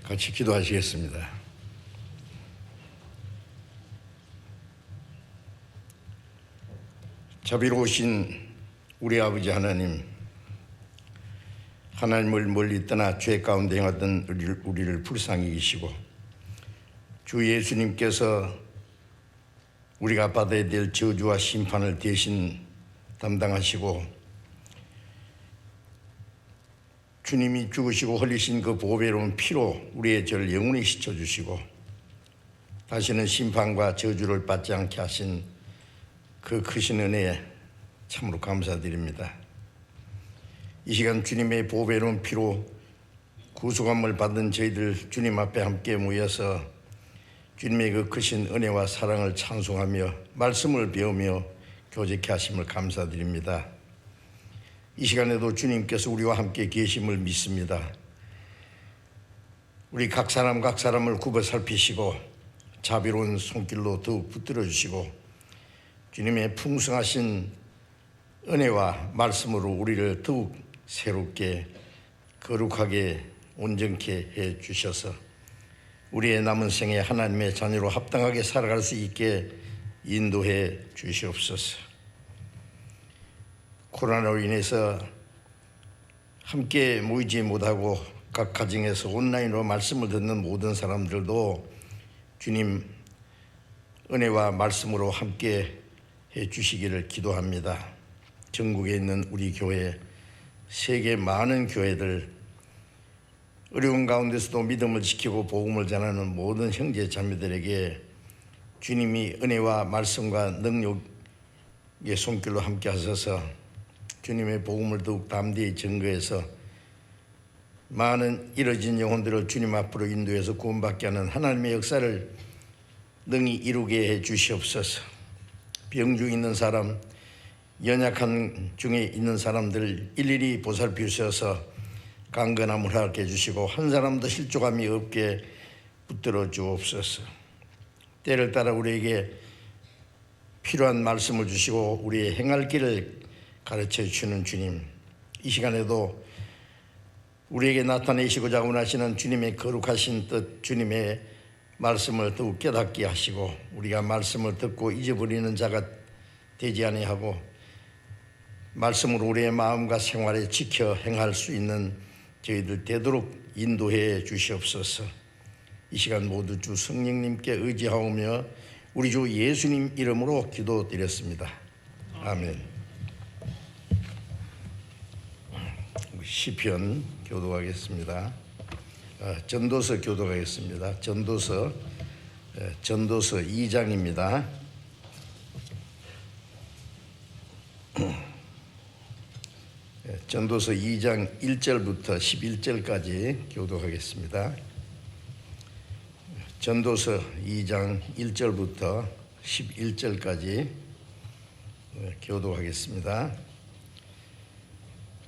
같이 기도하시겠습니다. 자비로우신 우리 아버지 하나님, 하나님을 멀리 떠나 죄 가운데 행하던 우리를 불쌍히 여기시고 주 예수님께서 우리가 받아야 될 저주와 심판을 대신 담당하시고 주님이 죽으시고 흘리신 그 보배로운 피로 우리의 죄를 영원히 씻어주시고 다시는 심판과 저주를 받지 않게 하신 그 크신 은혜에 참으로 감사드립니다. 이 시간 주님의 보배로운 피로 구속함을 받은 저희들 주님 앞에 함께 모여서 주님의 그 크신 은혜와 사랑을 찬송하며 말씀을 배우며 교제케 하심을 감사드립니다. 이 시간에도 주님께서 우리와 함께 계심을 믿습니다. 우리 각 사람을 굽어 살피시고 자비로운 손길로 더욱 붙들어 주시고 주님의 풍성하신 은혜와 말씀으로 우리를 더욱 새롭게 거룩하게 온전케 해 주셔서 우리의 남은 생에 하나님의 자녀로 합당하게 살아갈 수 있게 인도해 주시옵소서. 코로나로 인해서 함께 모이지 못하고 각 가정에서 온라인으로 말씀을 듣는 모든 사람들도 주님 은혜와 말씀으로 함께 해 주시기를 기도합니다. 전국에 있는 우리 교회, 세계 많은 교회들, 어려운 가운데서도 믿음을 지키고 복음을 전하는 모든 형제 자매들에게 주님이 은혜와 말씀과 능력의 손길로 함께 하셔서 주님의 복음을 더욱 담대히 증거해서 많은 잃어진 영혼들을 주님 앞으로 인도해서 구원받게 하는 하나님의 역사를 능히 이루게 해 주시옵소서. 병중 있는 사람, 연약한 중에 있는 사람들 일일이 보살피셔서 강건함을 허락해 주시고 한 사람도 실족함이 없게 붙들어 주옵소서. 때를 따라 우리에게 필요한 말씀을 주시고 우리의 행할 길을 가르쳐 주시는 주님, 이 시간에도 우리에게 나타내시고자 원하시는 주님의 거룩하신 뜻, 주님의 말씀을 더욱 깨닫게 하시고 우리가 말씀을 듣고 잊어버리는 자가 되지 아니하고 말씀으로 우리의 마음과 생활에 지켜 행할 수 있는 저희들 되도록 인도해 주시옵소서. 이 시간 모두 주 성령님께 의지하오며 우리 주 예수님 이름으로 기도드렸습니다. 아멘. 시편 교도하겠습니다. 전도서 교도하겠습니다. 전도서 2장입니다. 전도서 2장 1절부터 11절까지 교도하겠습니다. 전도서 2장 1절부터 11절까지 교도하겠습니다.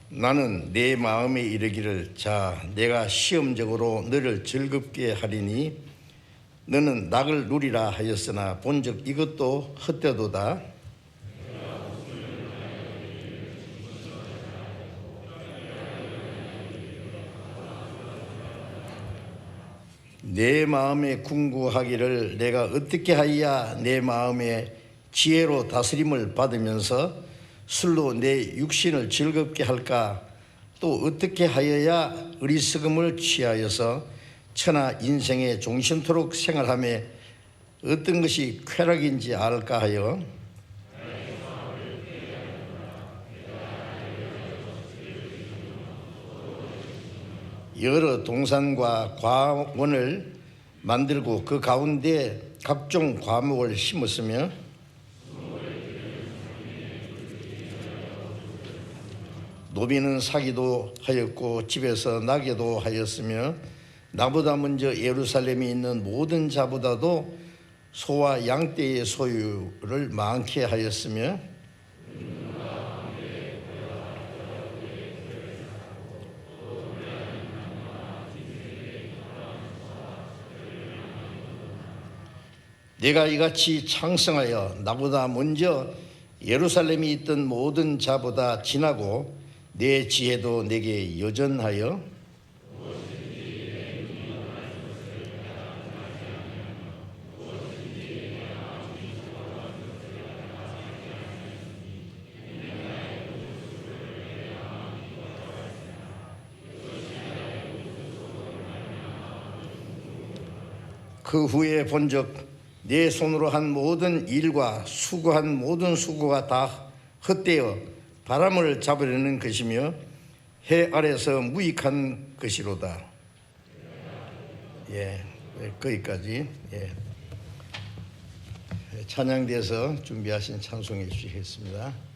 나는 내 마음에 이르기를 자 내가 시험적으로 너를 즐겁게 하리니 너는 낙을 누리라 하였으나 본즉 이것도 헛되도다. 내 마음에 궁구하기를 내가 어떻게 하여야 내 마음의 지혜로 다스림을 받으면서 술로 내 육신을 즐겁게 할까? 또 어떻게 하여야 어리석음을 취하여서 천하 인생에 종신토록 생활하며 어떤 것이 쾌락인지 알까 하여 여러 동산과 과원을 만들고 그 가운데 각종 과목을 심었으며 노비는 사기도 하였고 집에서 나게도 하였으며 나보다 먼저 예루살렘에 있는 모든 자보다도 소와 양떼의 소유를 많게 하였으며 내가 이같이 창성하여 나보다 먼저 예루살렘에 있던 모든 자보다 진하고 내 지혜도 내게 여전하여 그 후에 본즉 내 손으로 한 모든 일과 수고한 모든 수고가 다 헛되어 바람을 잡으려는 것이며 해 아래서 무익한 것이로다. 예, 거기까지. 예. 찬양대에서 준비하신 찬송해 주시겠습니다.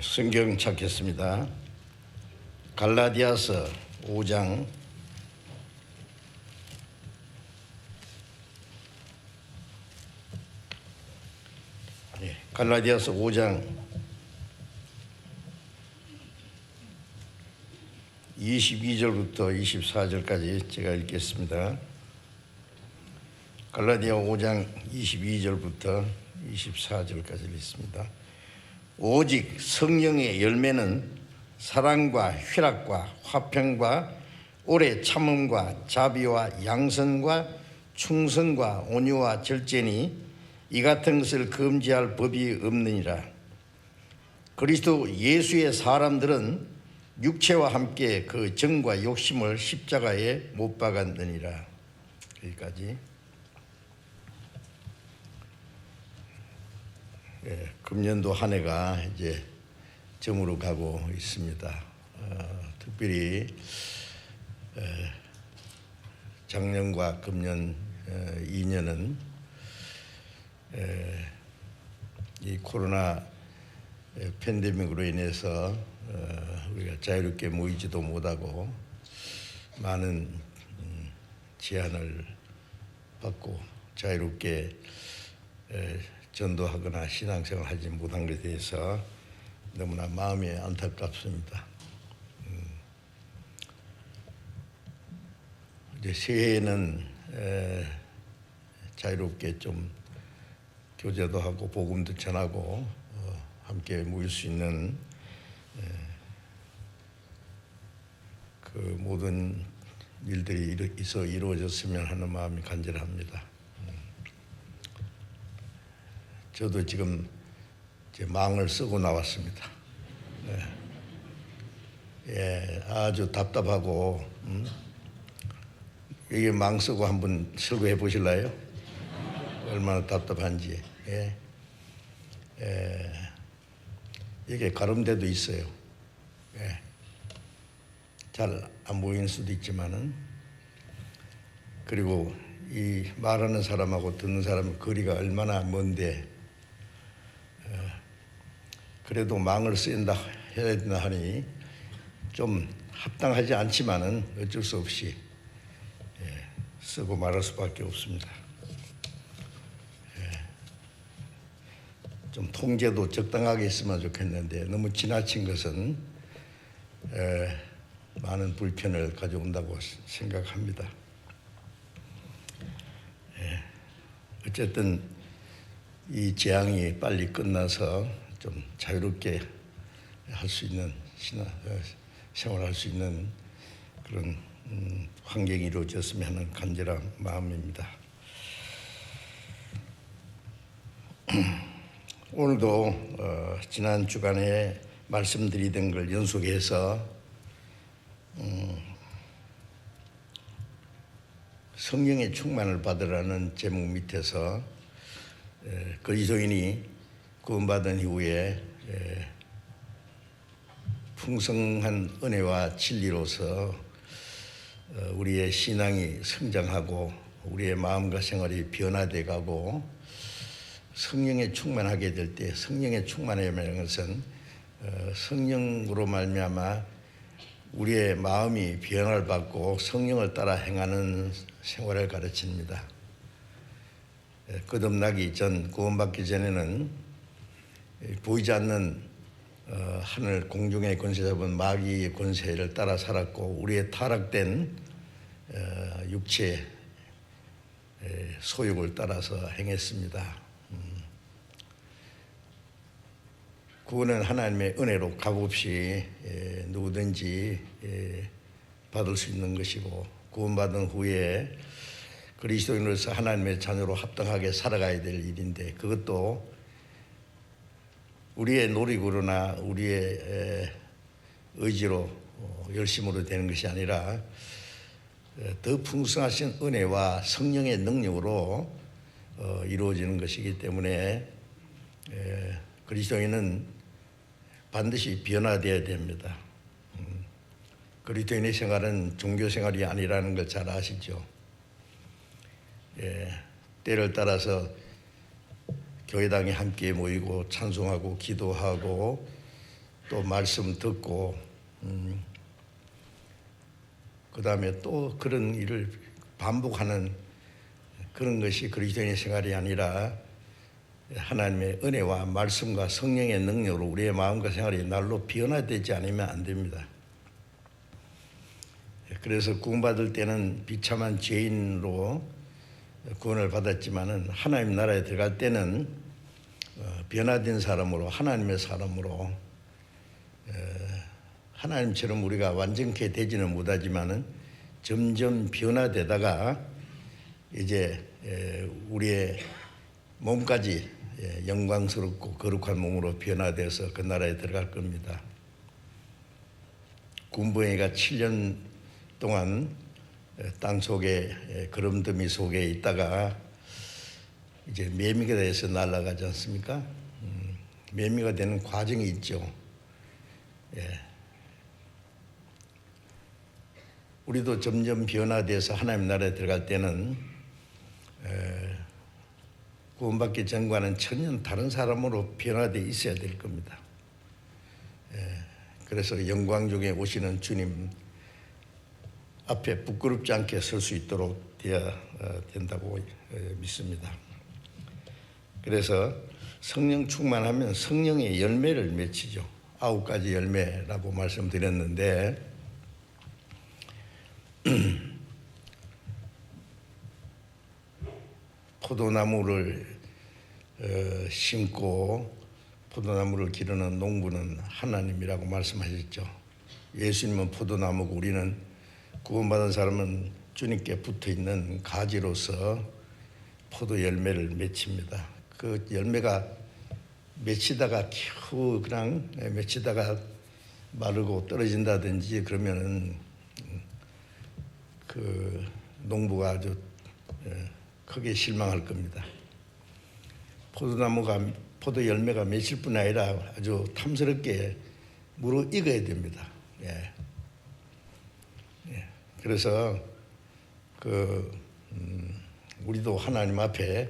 성경 찾겠습니다. 갈라디아서 5장 22절부터 24절까지 제가 읽겠습니다. 갈라디아 5장 22절부터 24절까지 읽습니다. 오직 성령의 열매는 사랑과 희락과 화평과 오래 참음과 자비와 양선과 충성과 온유와 절제니 이 같은 것을 금지할 법이 없느니라. 그리스도 예수의 사람들은 육체와 함께 그 정과 욕심을 십자가에 못 박았느니라. 여기까지. 금년도 한 해가 이제 저물어 가고 있습니다. 특별히 작년과 금년 2년은 이 코로나 팬데믹으로 인해서 우리가 자유롭게 모이지도 못하고 많은 제한을 받고 자유롭게 전도하거나 신앙생활 하지 못한 것에 대해서 너무나 마음이 안타깝습니다. 이제 새해에는 자유롭게 좀 교제도 하고 복음도 전하고 함께 모일 수 있는 그 모든 일들이 이루어졌으면 하는 마음이 간절합니다. 저도 지금 제 망을 쓰고 나왔습니다. 아주 답답하고 이게 망 쓰고 한번 설교해 보실래요? 얼마나 답답한지. 이게 가름대도 있어요. 잘 안 보이는 수도 있지만은, 그리고 이 말하는 사람하고 듣는 사람 거리가 얼마나 먼데 그래도 망을 쓴다 해야 된다 하니 좀 합당하지 않지만은 어쩔 수 없이 쓰고 말할 수밖에 없습니다. 좀 통제도 적당하게 있으면 좋겠는데 너무 지나친 것은 많은 불편을 가져온다고 생각합니다. 어쨌든 이 재앙이 빨리 끝나서 좀 자유롭게 할 수 있는 생활할 수 있는 그런 환경이 이루어졌으면 하는 간절한 마음입니다. 오늘도 지난 주간에 말씀드리던 걸 연속해서 성령의 충만을 받으라는 제목 밑에서 그리스도인이 구원받은 이후에 풍성한 은혜와 진리로서 우리의 신앙이 성장하고 우리의 마음과 생활이 변화돼 가고 성령에 충만하게 될 때, 성령에 충만하는 것은 성령으로 말미암아 우리의 마음이 변화를 받고 성령을 따라 행하는 생활을 가르칩니다. 거듭나기 전, 구원받기 전에는 보이지 않는 하늘 공중의 권세 잡은 마귀의 권세를 따라 살았고 우리의 타락된 육체 소욕을 따라서 행했습니다. 구원은 하나님의 은혜로 값없이 누구든지 받을 수 있는 것이고, 구원받은 후에 그리스도인으로서 하나님의 자녀로 합당하게 살아가야 될 일인데, 그것도 우리의 노력으로나 우리의 의지로 열심으로 되는 것이 아니라 더 풍성하신 은혜와 성령의 능력으로 이루어지는 것이기 때문에 그리스도인은 반드시 변화되어야 됩니다. 그리스도인의 생활은 종교 생활이 아니라는 걸 잘 아시죠? 때를 따라서 교회당에 함께 모이고 찬송하고 기도하고 또 말씀 듣고 그 다음에 또 그런 일을 반복하는 그런 것이 그리스도인의 생활이 아니라 하나님의 은혜와 말씀과 성령의 능력으로 우리의 마음과 생활이 날로 변화되지 않으면 안 됩니다. 그래서 구원받을 때는 비참한 죄인으로 구원을 받았지만은 하나님 나라에 들어갈 때는 변화된 사람으로, 하나님의 사람으로, 하나님처럼 우리가 완전케 되지는 못하지만은 점점 변화되다가 이제 우리의 몸까지 영광스럽고 거룩한 몸으로 변화돼서 그 나라에 들어갈 겁니다. 군부행위가 7년 동안 땅 속에 거름더미 속에 있다가 이제 매미가 돼서 날아가지 않습니까? 매미가 되는 과정이 있죠. 우리도 점점 변화돼서 하나님 나라에 들어갈 때는 구원받기 전과는 전혀 다른 사람으로 변화되어 있어야 될 겁니다. 그래서 영광 중에 오시는 주님 앞에 부끄럽지 않게 설 수 있도록 되어야 된다고 믿습니다. 그래서 성령 충만하면 성령의 열매를 맺히죠. 9가지 열매라고 말씀드렸는데 포도나무를 심고 포도나무를 기르는 농부는 하나님이라고 말씀하셨죠. 예수님은 포도나무고 우리는 구원받은 사람은 주님께 붙어있는 가지로서 포도 열매를 맺힙니다. 그 열매가 맺히다가 겨우 그냥 맺히다가 마르고 떨어진다든지 그러면은 그 농부가 아주 크게 실망할 겁니다. 포도 열매가 맺힐 뿐 아니라 아주 탐스럽게 무르익어야 됩니다. 그래서 우리도 하나님 앞에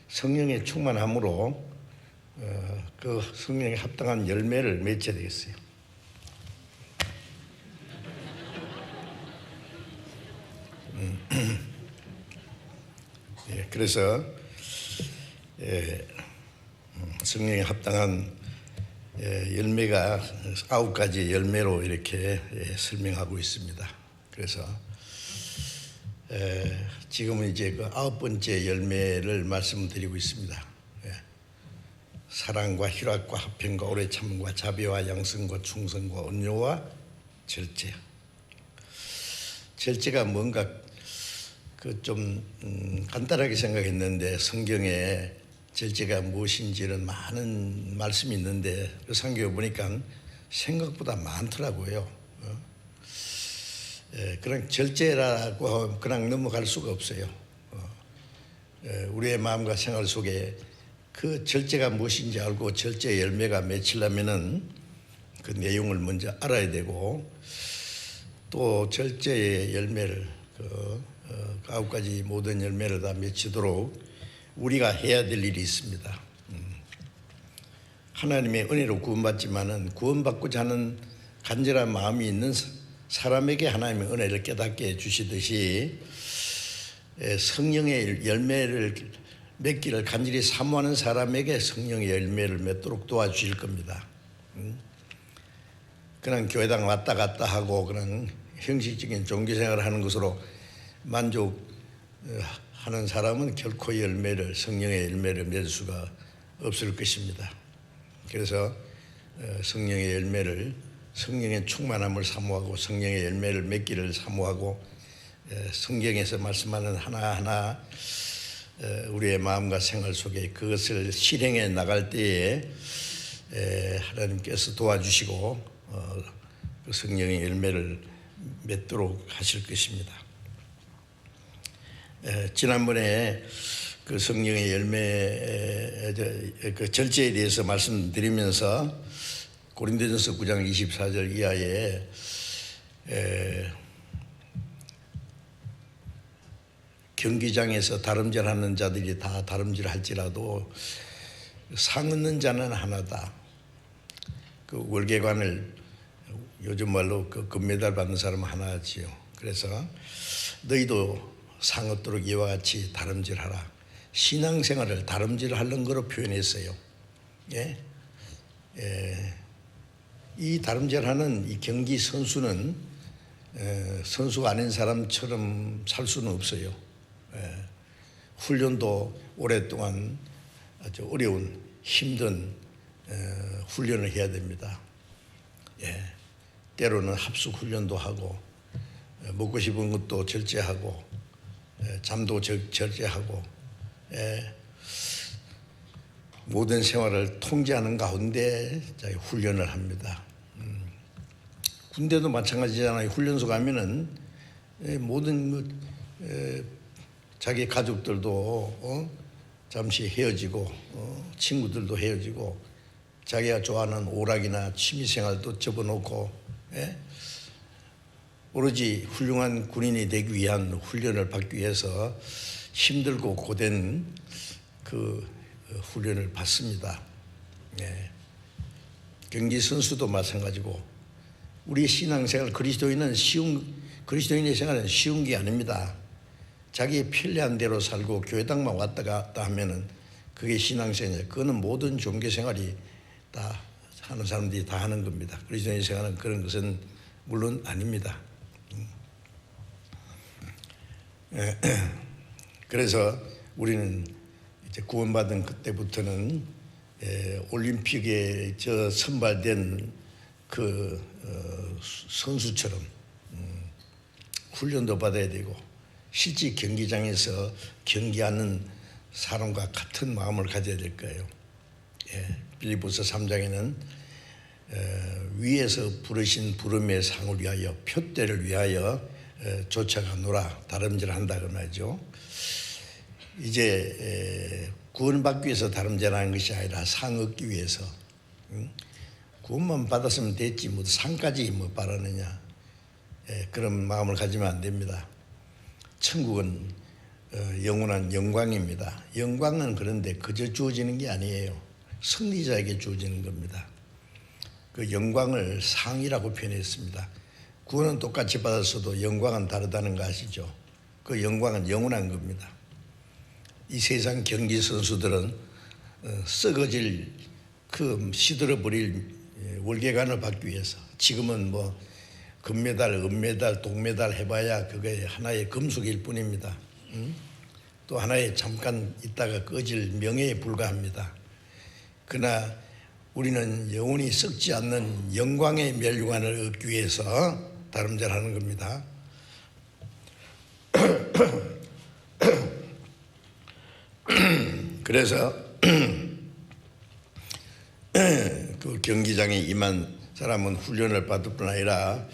성령의 충만함으로 그 성령에 합당한 열매를 맺어야 되겠어요. 그래서 성령에 합당한 열매가 9가지 열매로 이렇게 설명하고 있습니다. 그래서 지금은 이제 그 9번째 열매를 말씀드리고 있습니다. 사랑과 희락과 화평과 오래 참음과 자비와 양성과 충성과 온유와 절제. 절제가 뭔가 좀 간단하게 생각했는데 성경에 절제가 무엇인지는 많은 말씀이 있는데 그 성경에 보니까 생각보다 많더라고요. 그냥 절제라고 그냥 넘어갈 수가 없어요. 우리의 마음과 생활 속에 그 절제가 무엇인지 알고 절제의 열매가 맺히려면은 그 내용을 먼저 알아야 되고 또 절제의 열매를 그 9가지 모든 열매를 다 맺히도록 우리가 해야 될 일이 있습니다. 하나님의 은혜로 구원받지만은 구원받고자 하는 간절한 마음이 있는 사람에게 하나님의 은혜를 깨닫게 해주시듯이 성령의 열매를 맺기를 간절히 사모하는 사람에게 성령의 열매를 맺도록 도와주실 겁니다. 그냥 교회당 왔다 갔다 하고 그냥 형식적인 종교생활을 하는 것으로 만족하는 사람은 결코 성령의 열매를 맺을 수가 없을 것입니다. 그래서 성령의 열매를 성령의 충만함을 사모하고 성령의 열매를 맺기를 사모하고 성경에서 말씀하는 하나하나 우리의 마음과 생활 속에 그것을 실행해 나갈 때에 하나님께서 도와주시고 그 성령의 열매를 맺도록 하실 것입니다. 지난번에 그 성령의 열매 그 절제에 대해서 말씀드리면서 고린도전서 9장 24절 이하에 경기장에서 다름질하는 자들이 다 다름질할지라도 상 얻는 자는 하나다. 그 월계관을 요즘 말로 그 금메달 받는 사람 하나지요. 그래서 너희도 상 얻도록 이와 같이 다름질하라. 신앙생활을 다름질하는 거로 표현했어요. 예? 이 다름질하는 이 경기 선수는 선수가 아닌 사람처럼 살 수는 없어요. 훈련도 오랫동안 아주 어려운 힘든 훈련을 해야 됩니다. 때로는 합숙 훈련도 하고 먹고 싶은 것도 절제하고 잠도 절제하고 모든 생활을 통제하는 가운데 훈련을 합니다. 군대도 마찬가지잖아요. 훈련소 가면은 모든 자기 가족들도 잠시 헤어지고 친구들도 헤어지고 자기가 좋아하는 오락이나 취미생활도 접어놓고 오로지 훌륭한 군인이 되기 위한 훈련을 받기 위해서 힘들고 고된 그 훈련을 받습니다. 경기 선수도 마찬가지고 우리 신앙생활 그리스도인의 생활은 쉬운 게 아닙니다. 자기 편리한 대로 살고 교회당만 왔다 갔다 하면은 그게 신앙생활이에요. 그거는 모든 종교생활이 다 하는 사람들이 다 하는 겁니다. 그리스도인의 생활은 그런 것은 물론 아닙니다. 그래서 우리는 이제 구원받은 그때부터는 올림픽에 선발된 그 선수처럼 훈련도 받아야 되고 실제 경기장에서 경기하는 사람과 같은 마음을 가져야 될 거예요. 빌립보서 3장에는 위에서 부르신 부름의 상을 위하여 표대를 위하여 쫓아가노라 다름질한다 그 말이죠. 이제 구원받기 위해서 다름질하는 것이 아니라 상 얻기 위해서 구원만 받았으면 됐지 뭐 상까지 뭐 바라느냐 그런 마음을 가지면 안 됩니다. 천국은 영원한 영광입니다. 영광은 그런데 그저 주어지는 게 아니에요. 승리자에게 주어지는 겁니다. 그 영광을 상이라고 표현했습니다. 구원은 똑같이 받았어도 영광은 다르다는 거 아시죠? 그 영광은 영원한 겁니다. 이 세상 경기 선수들은 썩어질 그 시들어버릴 월계관을 받기 위해서 지금은 뭐 금메달, 은메달, 동메달 해봐야 그게 하나의 금속일 뿐입니다. 또 하나의 잠깐 있다가 꺼질 명예에 불과합니다. 그러나 우리는 영원히 썩지 않는 영광의 멸류관을 얻기 위해서 다름질하는 겁니다. 그래서 그 경기장에 임한 사람은 훈련을 받을 뿐 아니라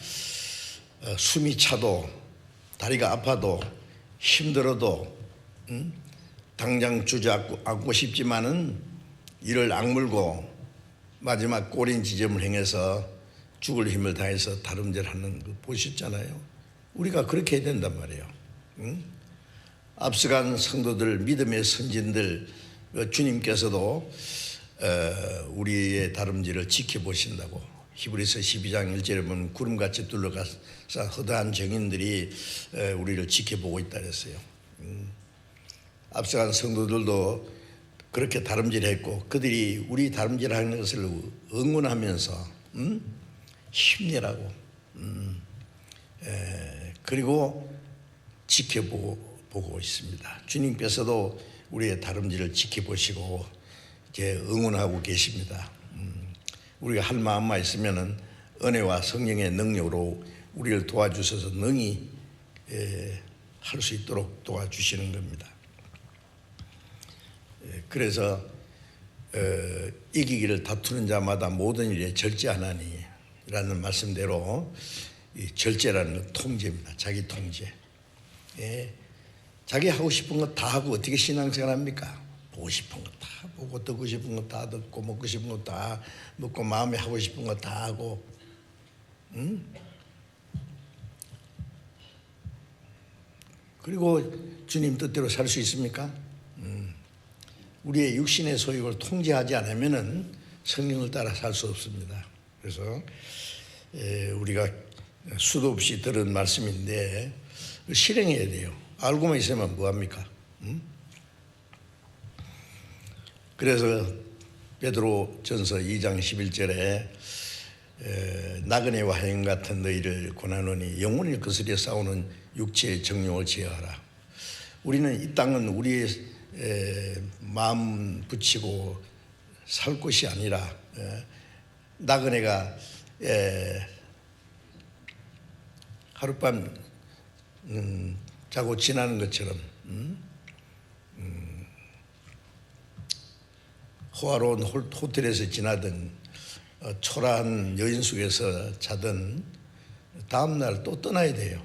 숨이 차도 다리가 아파도 힘들어도 당장 주저앉고 싶지만은 이를 악물고 마지막 꼬린 지점을 행해서 죽을 힘을 다해서 다름질하는 거 보셨잖아요. 우리가 그렇게 해야 된단 말이에요. 앞서간 성도들, 믿음의 선진들 주님께서도 우리의 다름질을 지켜보신다고 히브리서 12장 1절에 보면 구름같이 둘러가서 허다한 정인들이 우리를 지켜보고 있다 그랬어요. 앞서간 성도들도 그렇게 다름질했고 그들이 우리 다름질하는 것을 응원하면서 힘내라고 그리고 지켜보고 있습니다. 주님께서도 우리의 다름질을 지켜보시고 이제 응원하고 계십니다. 우리가 할 마음만 있으면은 은혜와 성령의 능력으로 우리를 도와주셔서 능히 할 수 있도록 도와주시는 겁니다. 그래서 이기기를 다투는 자마다 모든 일에 절제하나니 라는 말씀대로 이 절제라는 건 통제입니다. 자기 통제. 자기 하고 싶은 거 다 하고 어떻게 신앙생활 합니까? 보고 싶은 거 다 보고 듣고 싶은 거 다 듣고 먹고 싶은 거 다 먹고 마음에 하고 싶은 거 다 하고 그리고 주님 뜻대로 살 수 있습니까? 우리의 육신의 소욕을 통제하지 않으면은 성령을 따라 살 수 없습니다. 그래서 우리가 수도 없이 들은 말씀인데 실행해야 돼요. 알고만 있으면 뭐합니까? 그래서 베드로전서 2장 11절에 나그네와 하인 같은 너희를 권하노니 영혼을 거스려 싸우는 육체의 정욕을 제어하라. 우리는 이 땅은 우리의 마음 붙이고 살 곳이 아니라 나그네가 하룻밤 자고 지나는 것처럼 호화로운 호텔에서 지나든 초라한 여인 속에서 자든 다음날 또 떠나야 돼요.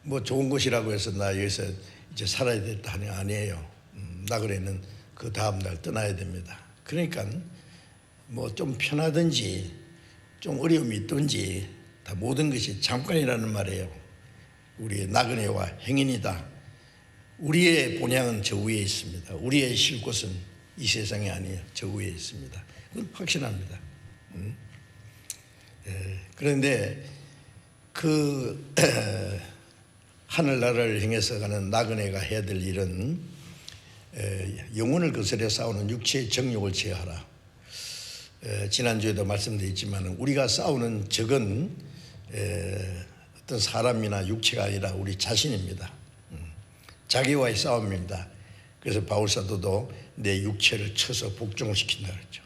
뭐 좋은 곳이라고 해서 나 여기서 이제 살아야 됐다 하는 게 아니에요. 나그네는 그 다음날 떠나야 됩니다. 그러니까 뭐 좀 편하든지 좀 어려움이 있든지 다 모든 것이 잠깐이라는 말이에요. 우리의 나그네와 행인이다. 우리의 본향은 저 위에 있습니다. 우리의 쉴 곳은 이 세상이 아니에요. 저 위에 있습니다. 그건 확신합니다. 그런데 그 하늘나라를 향해서 가는 나그네가 해야 될 일은 영혼을 거스려 싸우는 육체의 정욕을 제어하라. 지난주에도 말씀드렸지만 우리가 싸우는 적은 어떤 사람이나 육체가 아니라 우리 자신입니다. 자기와의 싸움입니다. 그래서 바울사도도 내 육체를 쳐서 복종시킨다 그랬죠.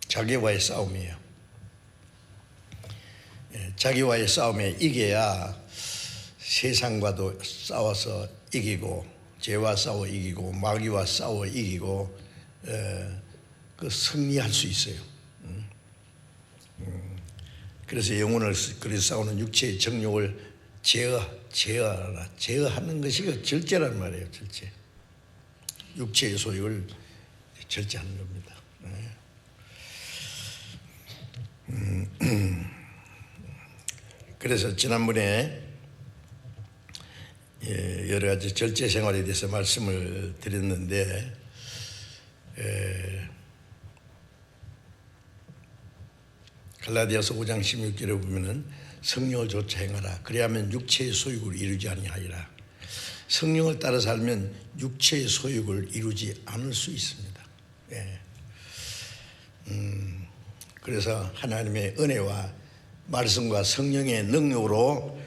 자기와의 싸움이에요. 자기와의 싸움에 이겨야 세상과도 싸워서 이기고 죄와 싸워 이기고 마귀와 싸워 이기고 그 승리할 수 있어요. 그래서 영혼을 그래서 싸우는 육체의 정욕을 제어하라. 제어하는 것이 절제란 말이에요. 절제. 육체의 소욕을 절제하는 겁니다. 그래서 지난번에 여러 가지 절제 생활에 대해서 말씀을 드렸는데 갈라디아서 5장 16절에 보면은 성령을 좇아 행하라. 그래야면 육체의 소욕을 이루지 아니하리라. 성령을 따라 살면 육체의 소욕을 이루지 않을 수 있습니다. 그래서 하나님의 은혜와 말씀과 성령의 능력으로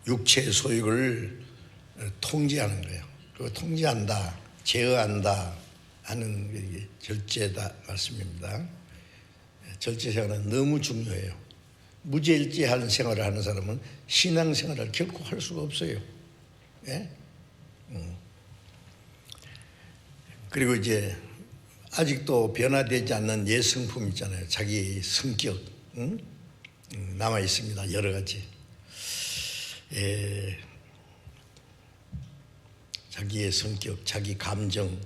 육체의 소욕을 통제하는 거예요. 그 통제한다, 제어한다 하는 게 절제다 말씀입니다. 절제 생활은 너무 중요해요. 무절제하는 생활을 하는 사람은 신앙 생활을 결코 할 수가 없어요. 그리고 이제 아직도 변화되지 않는 예성품 있잖아요. 자기 성격 남아 있습니다. 여러 가지. 자기의 성격, 자기 감정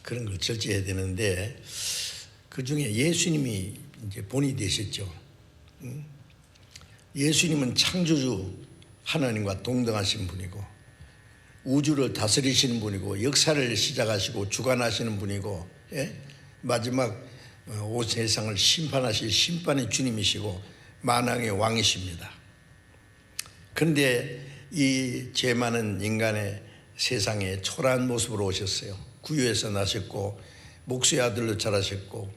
그런 걸 절제해야 되는데 그 중에 예수님이 이제 본이 되셨죠. 예수님은 창조주 하나님과 동등하신 분이고 우주를 다스리시는 분이고 역사를 시작하시고 주관하시는 분이고 마지막 온 세상을 심판하실 심판의 주님이시고 만왕의 왕이십니다. 그런데 이 죄 많은 인간의 세상에 초라한 모습으로 오셨어요. 구유에서 나셨고 목수의 아들로 자라셨고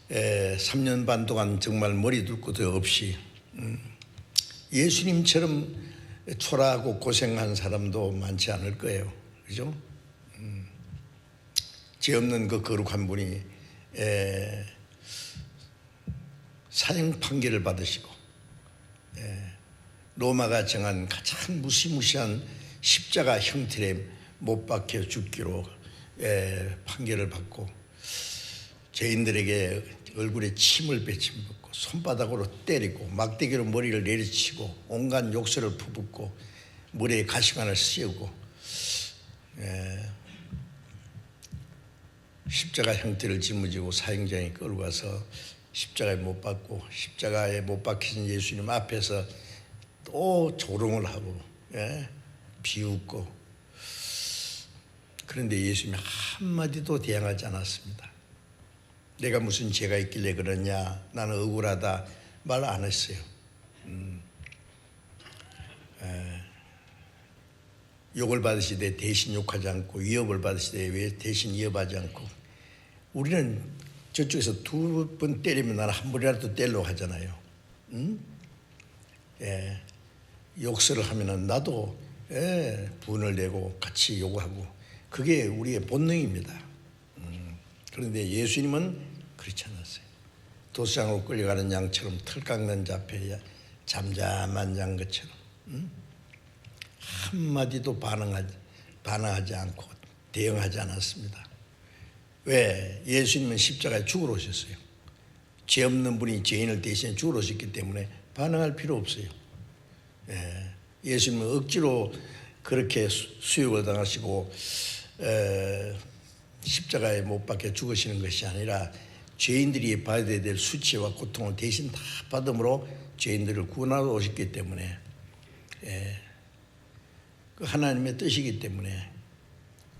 3년 반 동안 정말 머리 둘 것도 없이 예수님처럼 초라하고 고생한 사람도 많지 않을 거예요. 그죠? 죄 없는 그 거룩한 분이 사형 판결을 받으시고 로마가 정한 가장 무시무시한 십자가 형틀에 못 박혀 죽기로 판결을 받고 죄인들에게 얼굴에 침을 뱉고 손바닥으로 때리고 막대기로 머리를 내리치고 온갖 욕설을 퍼붓고 머리에 가시관을 씌우고 십자가 형태를 짊어지고 사형장에 끌고 가서 십자가에 못 박고 십자가에 못 박히신 예수님 앞에서 또 조롱을 하고 비웃고 그런데 예수님이 한마디도 대항하지 않았습니다. 내가 무슨 죄가 있길래 그러냐, 나는 억울하다 말 안 했어요. 욕을 받으시되 대신 욕하지 않고, 위협을 받으시되 왜 대신 위협하지 않고. 우리는 저쪽에서 2번 때리면 나는 한 번이라도 때리려고 하잖아요. 욕설을 하면은 나도 분을 내고 같이 욕하고, 그게 우리의 본능입니다. 그런데 예수님은 그렇지 않았어요. 도수장으로 끌려가는 양처럼 털 깎는 자폐 잠잠한 양 것처럼 한마디도 반항하지 않고 대응하지 않았습니다. 왜? 예수님은 십자가에 죽으러 오셨어요. 죄 없는 분이 죄인을 대신해 죽으러 오셨기 때문에 반항할 필요 없어요. 예수님은 억지로 그렇게 수욕을 당하시고 십자가에 못 박혀 죽으시는 것이 아니라 죄인들이 받아야 될 수치와 고통을 대신 다 받음으로 죄인들을 구원하러 오셨기 때문에, 그 하나님의 뜻이기 때문에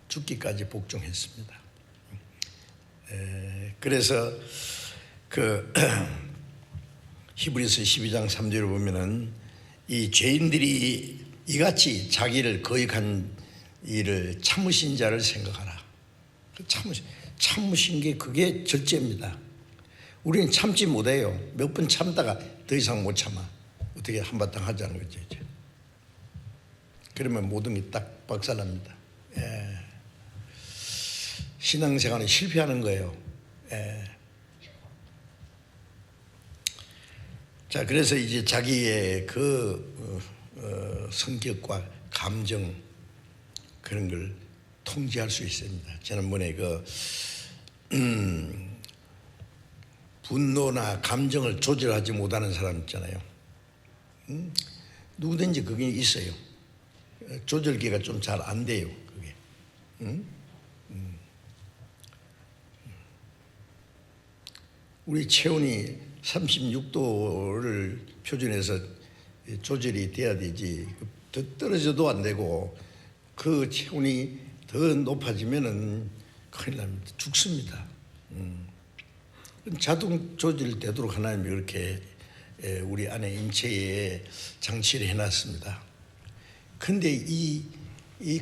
죽기까지 복종했습니다. 그래서 그 히브리서 12장 3절을 보면은 이 죄인들이 이같이 자기를 거역한 일을 참으신 자를 생각하라. 참으신 게 그게 절제입니다. 우리는 참지 못해요. 몇 번 참다가 더 이상 못 참아. 어떻게 한바탕 하자는 거죠. 이제. 그러면 모든 게 딱 박살납니다. 신앙생활은 실패하는 거예요. 자, 그래서 이제 자기의 그 성격과 감정, 그런 걸 통제할 수 있습니다. 지난번에 분노나 감정을 조절하지 못하는 사람 있잖아요. 누구든지 그게 있어요. 조절기가 좀 잘 안 돼요. 그게. 우리 체온이 36도를 표준해서 조절이 돼야 되지. 더 떨어져도 안 되고, 그 체온이 더 높아지면은 큰일 납니다. 죽습니다. 자동 조절되도록 하나님이 이렇게 우리 안에 인체에 장치를 해놨습니다. 근데 이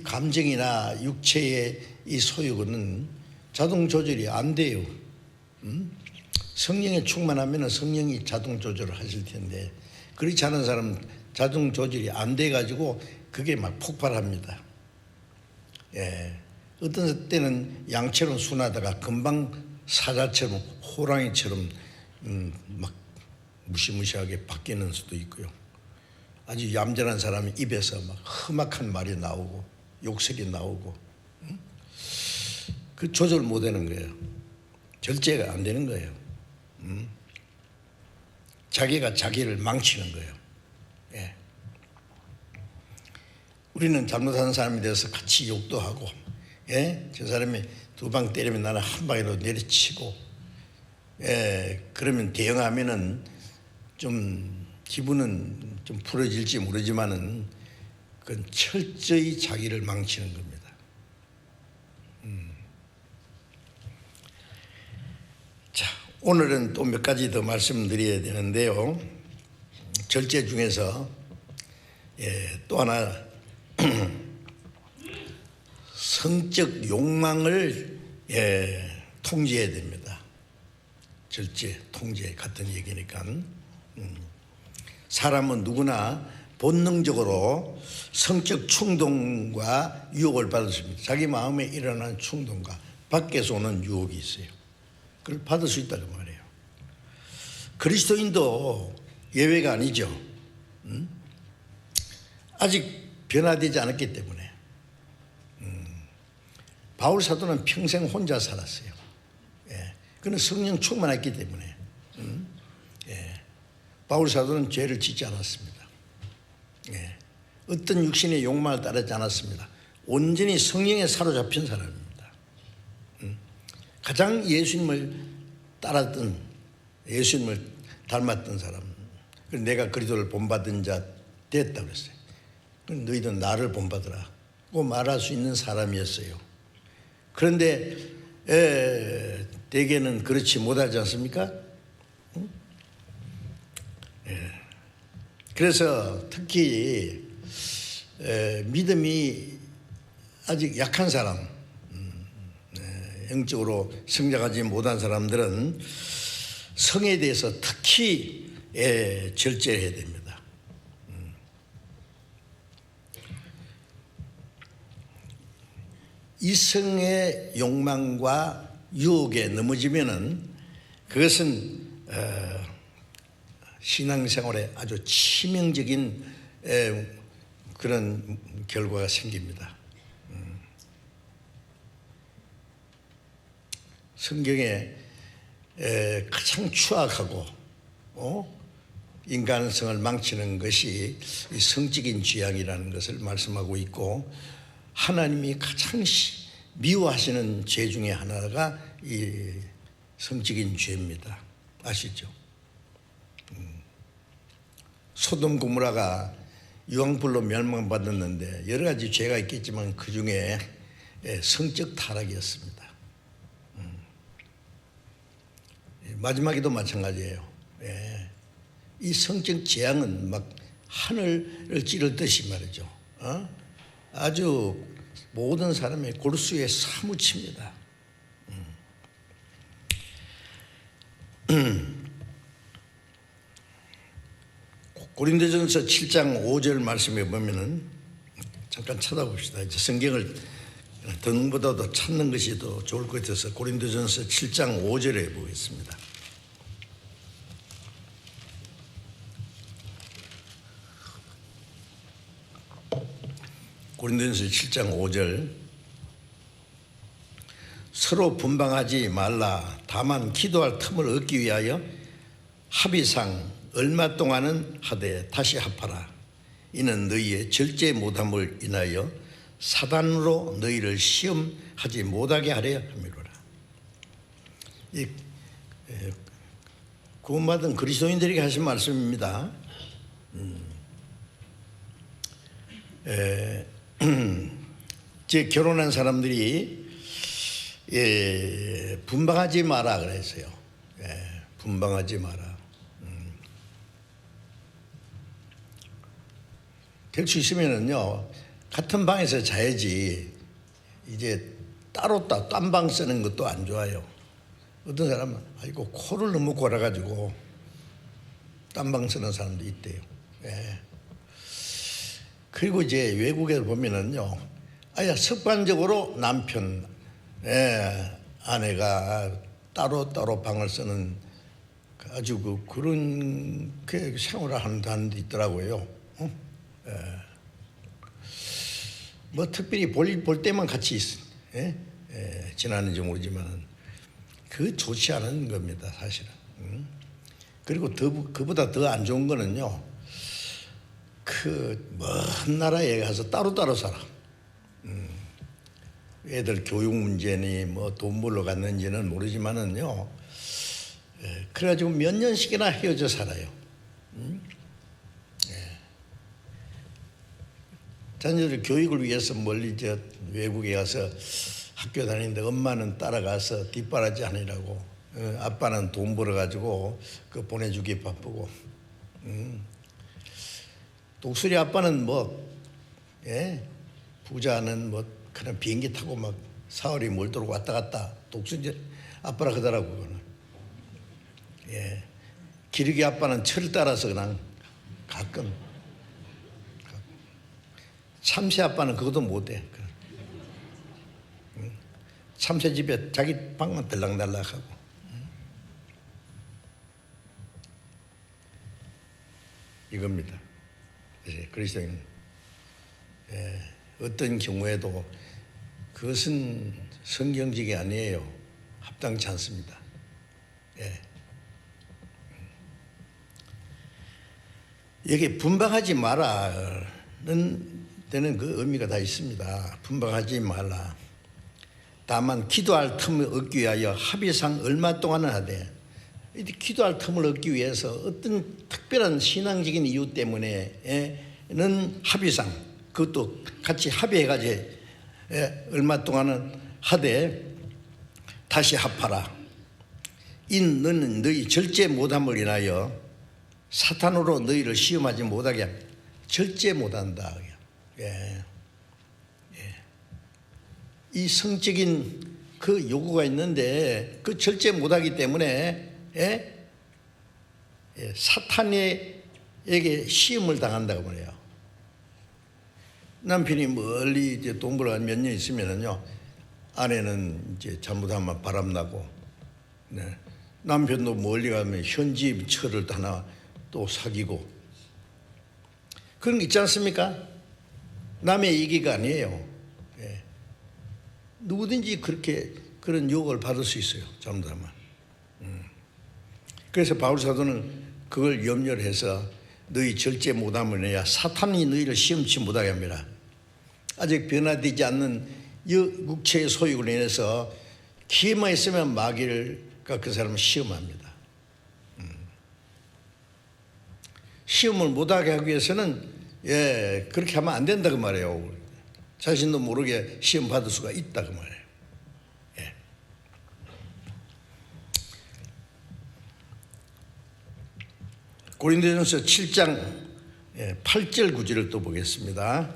감정이나 육체의 이 소욕은 자동 조절이 안 돼요. 성령에 충만하면 성령이 자동 조절을 하실 텐데, 그렇지 않은 사람은 자동 조절이 안 돼가지고 그게 막 폭발합니다. 어떤 때는 양처럼 순하다가 금방 사자처럼 호랑이처럼 막 무시무시하게 바뀌는 수도 있고요. 아주 얌전한 사람이 입에서 막 험악한 말이 나오고 욕설이 나오고, 그 조절 못하는 거예요. 절제가 안 되는 거예요. 자기가 자기를 망치는 거예요. 우리는 잘못하는 사람이 돼서 같이 욕도 하고, 저 사람이 2방 때리면 나는 한 방이라도 내리치고, 그러면 대응하면은 좀 기분은 좀 풀어질지 모르지만은 그건 철저히 자기를 망치는 겁니다. 자, 오늘은 또 몇 가지 더 말씀드려야 되는데요. 절제 중에서 또 하나 성적 욕망을 통제해야 됩니다. 절제, 통제 같은 얘기니까. 사람은 누구나 본능적으로 성적 충동과 유혹을 받습니다. 자기 마음에 일어나는 충동과 밖에서 오는 유혹이 있어요. 그걸 받을 수 있다는 말이에요. 그리스도인도 예외가 아니죠. 아직 변화되지 않았기 때문에. 바울 사도는 평생 혼자 살았어요. 그는 성령 충만했기 때문에. 바울 사도는 죄를 짓지 않았습니다. 어떤 육신의 욕망을 따르지 않았습니다. 온전히 성령에 사로잡힌 사람입니다. 가장 예수님을 따랐던, 예수님을 닮았던 사람. 내가 그리스도를 본받은 자 됐다고 그랬어요. 너희도 나를 본받으라고 말할 수 있는 사람이었어요. 그런데 대개는 그렇지 못하지 않습니까? 그래서 특히 믿음이 아직 약한 사람, 영적으로 성장하지 못한 사람들은 성에 대해서 특히 절제해야 됩니다. 이성의 욕망과 유혹에 넘어지면은 그것은 신앙생활에 아주 치명적인 그런 결과가 생깁니다. 성경에 가장 추악하고 인간성을 망치는 것이 이 성적인 죄악이라는 것을 말씀하고 있고, 하나님이 가장 미워하시는 죄 중에 하나가 이 성적인 죄입니다. 아시죠? 소돔 고모라가 유황불로 멸망받았는데 여러 가지 죄가 있겠지만 그 중에 성적 타락이었습니다. 마지막에도 마찬가지예요. 이 성적 재앙은 막 하늘을 찌르듯이 말이죠. 아주 모든 사람의 골수에 사무칩니다. 고린도전서 7장 5절 말씀에 보면은 잠깐 찾아봅시다. 이제 성경을 듣는 보다도 찾는 것이 더 좋을 것 같아서 고린도전서 7장 5절에 보겠습니다. 고린도전서 7장 5절, 서로 분방하지 말라. 다만 기도할 틈을 얻기 위하여 합의상 얼마 동안은 하되 다시 합하라. 이는 너희의 절제 못함을 인하여 사단으로 너희를 시험하지 못하게 하려 함이로라. 이 구원받은 그리스도인들에게 하신 말씀입니다. 제 결혼한 사람들이 분방하지 마라 그랬어요. 분방하지 마라. 될 수 있으면은요, 같은 방에서 자야지. 이제 따로 딴 방 쓰는 것도 안 좋아요. 어떤 사람은 아이고 코를 너무 골아가지고 딴 방 쓰는 사람도 있대요. 그리고 이제 외국에 보면은요, 아예 습관적으로 남편, 아내가 따로 방을 쓰는 아주 그런 생활을 하는 사람도 있더라고요. 뭐 특별히 볼 때만 같이 지나는지 모르지만 그 좋지 않은 겁니다, 사실은. 그리고 그보다 더 안 좋은 거는요, 그 먼 나라에 가서 따로 살아. 애들 교육 문제니 뭐 돈 벌러 갔는지는 모르지만은요, 그래가지고 몇 년씩이나 헤어져 살아요. 자녀들 교육을 위해서 멀리 외국에 가서 학교 다니는데 엄마는 따라가서 뒷바라지 하느라고, 아빠는 돈 벌어가지고 그 보내주기 바쁘고, 독수리 아빠는 부자는 그냥 비행기 타고 막 사흘이 멀도록 왔다 갔다. 독수리 아빠라 그러더라고, 그거는. 기르기 아빠는 철을 따라서 그냥 가끔. 참새 아빠는 그것도 못해. 참새 집에 자기 방만 들락날락하고. 이겁니다. 그리스도인 어떤 경우에도 그것은 성경적이 아니에요. 합당치 않습니다. 여기 분방하지 마라는 데는 그 의미가 다 있습니다. 분방하지 말라. 다만 기도할 틈을 얻기 위하여 합의상 얼마 동안은 하되, 기도할 틈을 얻기 위해서 어떤 특별한 신앙적인 이유 때문에는 합의상, 그것도 같이 합의해가지고 얼마 동안은 하되 다시 합하라. 너는 너희 절제 못함을 인하여 사탄으로 너희를 시험하지 못하게 절제 못한다. 예. 이 성적인 그 요구가 있는데 그 절제 못하기 때문에 사탄에게 시험을 당한다고 말해요. 남편이 멀리 이제 동부를 몇 년 있으면은요, 아내는 이제 잘못하면 바람나고, 네. 남편도 멀리 가면 현지 처를 하나 또 사귀고, 그런 게 있지 않습니까? 남의 얘기가 아니에요. 예. 누구든지 그렇게 그런 유혹을 받을 수 있어요, 잘못하면. 그래서 바울 사도는 그걸 염려를 해서 너희 절제 못함을 해야 사탄이 너희를 시험치 못하게 합니다. 아직 변화되지 않는 이 육체의 소욕으로 인해서 기회만 있으면 마귀가 그 사람을 시험합니다. 시험을 못하게 하기 위해서는 그렇게 하면 안 된다고 말해요. 자신도 모르게 시험 받을 수가 있다고 말해요. 고린도전서 7장 8절 9절을 또 보겠습니다.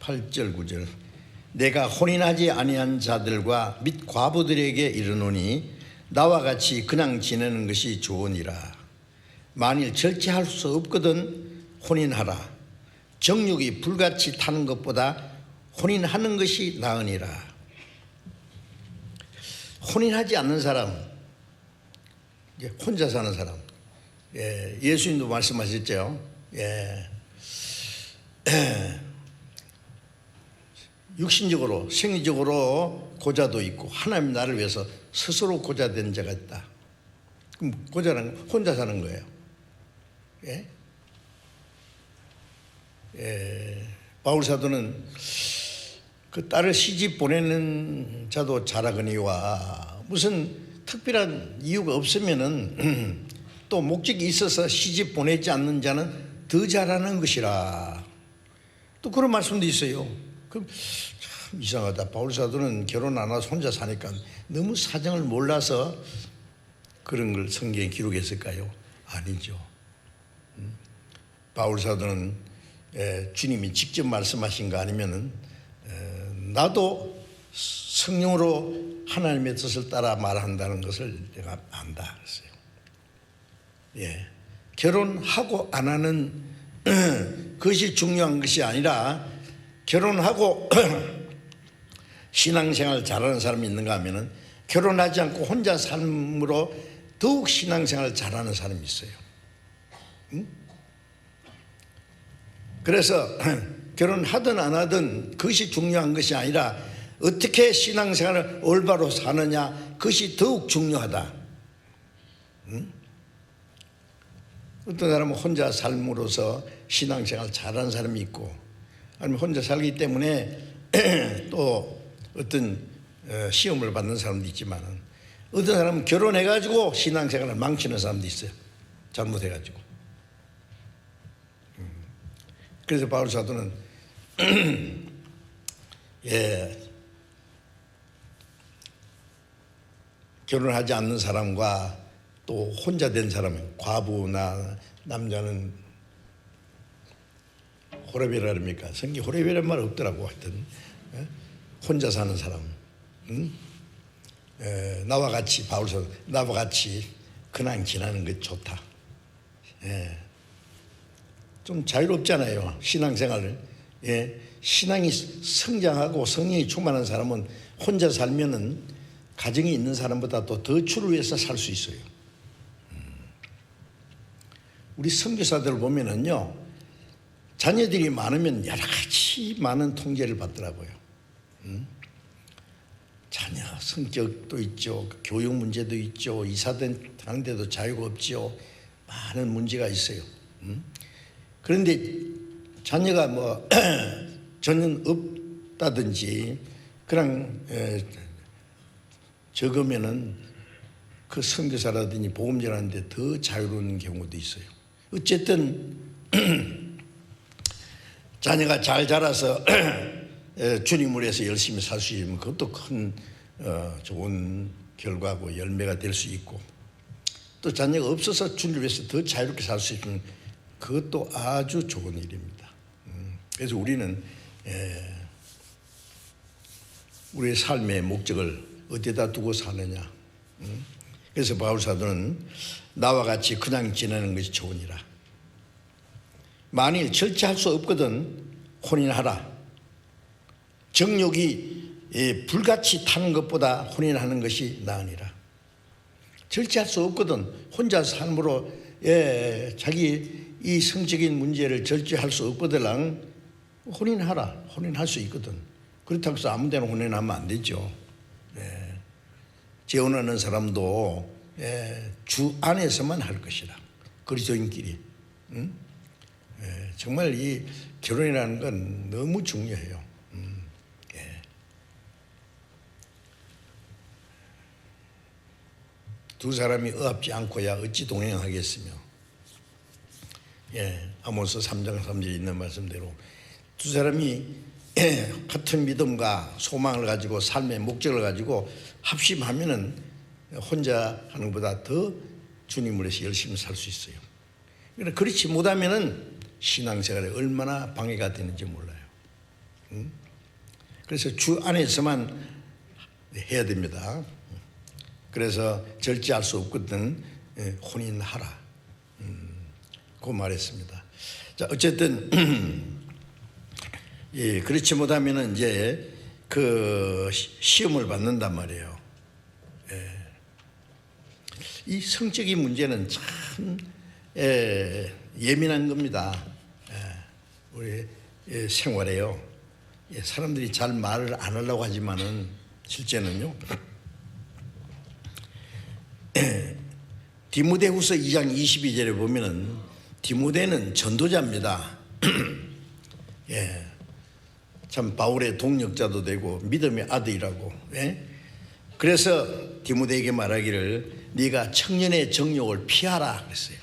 8절 9절. 내가 혼인하지 아니한 자들과 및 과부들에게 이르노니 나와 같이 그냥 지내는 것이 좋으니라. 만일 절제할 수 없거든 혼인하라. 정욕이 불같이 타는 것보다 혼인하는 것이 나으니라. 혼인하지 않는 사람, 혼자 사는 사람, 예수님도 말씀하셨죠. 육신적으로 생리적으로 고자도 있고 하나님 나를 위해서 스스로 고자된 자가 있다. 그럼 고자는 혼자 사는 거예요. 바울 사도는 그 딸을 시집 보내는 자도 잘하거니와 무슨 특별한 이유가 없으면은 또 목적이 있어서 시집 보내지 않는 자는 더 잘하는 것이라. 또 그런 말씀도 있어요. 그럼 참 이상하다. 바울 사도는 결혼 안 하고 혼자 사니까 너무 사정을 몰라서 그런 걸 성경에 기록했을까요? 아니죠. 바울 사도는 주님이 직접 말씀하신 거 아니면은 나도 성령으로 하나님의 뜻을 따라 말한다는 것을 내가 안다 그랬어요. 결혼하고 안 하는 그것이 중요한 것이 아니라 결혼하고 신앙생활 잘하는 사람이 있는가 하면은 결혼하지 않고 혼자 삶으로 더욱 신앙생활 잘하는 사람이 있어요. 그래서 결혼하든 안 하든 그것이 중요한 것이 아니라 어떻게 신앙생활을 올바로 사느냐 그것이 더욱 중요하다. 어떤 사람은 혼자 삶으로서 신앙생활 잘하는 사람이 있고 아니면 혼자 살기 때문에 또 어떤 시험을 받는 사람도 있지만 어떤 사람은 결혼해가지고 신앙생활을 망치는 사람도 있어요. 잘못해가지고. 그래서 바울 사도는 결혼하지 않는 사람과 또 혼자 된 사람, 과부나 남자는 호레비라 그럽니까? 성경 호레비라는 말 없더라고. 하여튼 혼자 사는 사람, 나와 같이 바울 사도 나와 같이 그냥 지나는 게 좋다. 좀 자유롭잖아요. 신앙생활을. 신앙이 성장하고 성령이 충만한 사람은 혼자 살면은 가정이 있는 사람보다 또 더 주를 위해서 살 수 있어요. 우리 선교사들 보면은요, 자녀들이 많으면 여러 가지 많은 통제를 받더라고요. 자녀 성격도 있죠, 교육 문제도 있죠, 이사된 하는데도 자유가 없죠. 많은 문제가 있어요. 그런데 자녀가 뭐 전혀 없다든지 그냥 적으면은 그 선교사라든지 복음전하는데 더 자유로운 경우도 있어요. 어쨌든 자녀가 잘 자라서 주님을 위해서 열심히 살 수 있으면 그것도 큰 좋은 결과고 열매가 될 수 있고, 또 자녀가 없어서 주님을 위해서 더 자유롭게 살 수 있는 그것도 아주 좋은 일입니다. 그래서 우리는 우리의 삶의 목적을 어디다 두고 사느냐. 그래서 바울 사도는 나와 같이 그냥 지내는 것이 좋으니라. 만일 절제할 수 없거든 혼인하라. 정욕이 불같이 타는 것보다 혼인하는 것이 나으니라. 절제할 수 없거든 혼자 삶으로 자기 이 성적인 문제를 절제할 수 없거든 혼인하라. 혼인할 수 있거든. 그렇다고 해서 아무 데나 혼인하면 안 되죠. 재혼하는 사람도 주 안에서만 할 것이라. 그리스도인끼리. 정말 이 결혼이라는 건 너무 중요해요. 두 사람이 의합지 않고야 어찌 동행하겠으며. 아모스 3장 3절에 있는 말씀대로 두 사람이 같은 믿음과 소망을 가지고 삶의 목적을 가지고 합심하면은 혼자 하는 것보다 더 주님을 위해서 열심히 살 수 있어요. 그러나 그렇지 못하면은 신앙생활에 얼마나 방해가 되는지 몰라요. 그래서 주 안에서만 해야 됩니다. 그래서 절제할 수 없거든 혼인하라. 그 말했습니다. 자, 어쨌든 그렇지 못하면은 이제 그 시험을 받는단 말이에요. 이 성적인 문제는 참 예민한 겁니다. 우리 생활에요. 사람들이 잘 말을 안 하려고 하지만은 실제는요. 디모데후서 2장 22절에 보면은 디모데는 전도자입니다. 참 바울의 동력자도 되고 믿음의 아들이라고. 그래서 디모데에게 말하기를 네가 청년의 정욕을 피하라 그랬어요.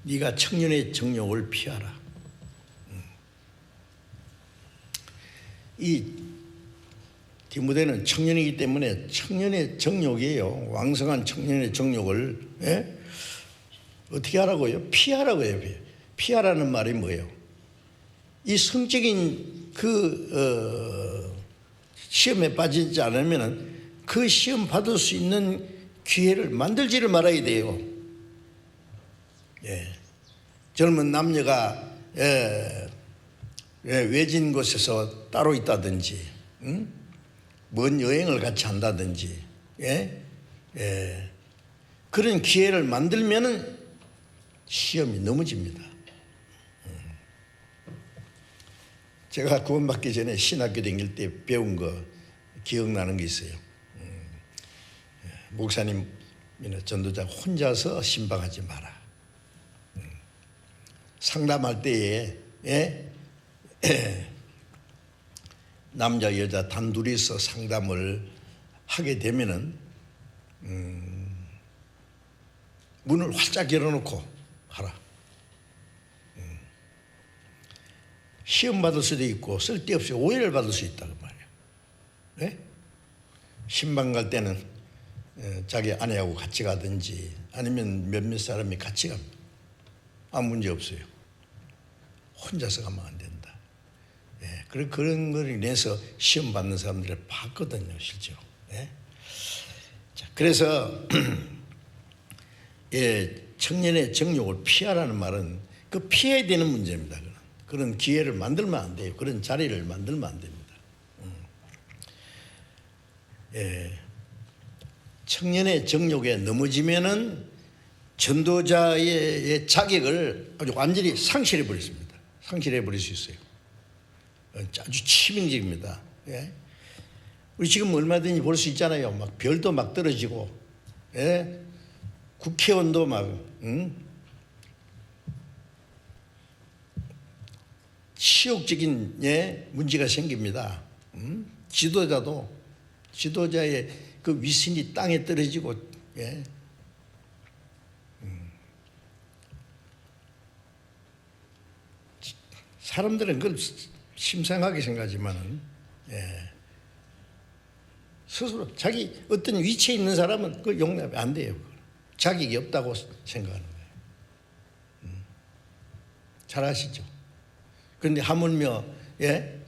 네가 청년의 정욕을 피하라. 이 디모데는 청년이기 때문에 청년의 정욕이에요. 왕성한 청년의 정욕을 어떻게 하라고요? 피하라고요. 피하라는 말이 뭐예요? 이 성적인 시험에 빠지지 않으면 그 시험 받을 수 있는 기회를 만들지를 말아야 돼요. 젊은 남녀가 외진 곳에서 따로 있다든지, 먼 여행을 같이 한다든지, 그런 기회를 만들면은 시험이 넘어집니다. 제가 구원받기 전에 신학교 다닐 때 배운 거 기억나는 게 있어요. 목사님이나 전도자 혼자서 신방하지 마라. 상담할 때에 남자 여자 단둘이서 상담을 하게 되면은 문을 활짝 열어놓고 하라. 시험 받을 수도 있고 쓸데없이 오해를 받을 수 있다고 말이에요. 신방 갈 때는 자기 아내하고 같이 가든지 아니면 몇몇 사람이 같이 갑니다. 아무 문제 없어요. 혼자서 가면 안 된다. 그런 걸 인해서 시험 받는 사람들을 봤거든요, 실제로. 자, 그래서 청년의 정욕을 피하라는 말은 그 피해야 되는 문제입니다. 그런 기회를 만들면 안 돼요. 그런 자리를 만들면 안 됩니다. 청년의 정욕에 넘어지면은 전도자의 자격을 아주 완전히 상실해 버렸습니다. 상실해 버릴 수 있어요. 아주 치명적입니다. 우리 지금 얼마든지 볼 수 있잖아요. 막 별도 막 떨어지고, 국회의원도 막, 치욕적인 문제가 생깁니다. 지도자의 그 위신이 땅에 떨어지고, 사람들은 그걸 심상하게 생각하지만은 스스로 자기 어떤 위치에 있는 사람은 그걸 용납이 안 돼요. 자격이 없다고 생각하는 거예요. 잘 아시죠? 그런데 하물며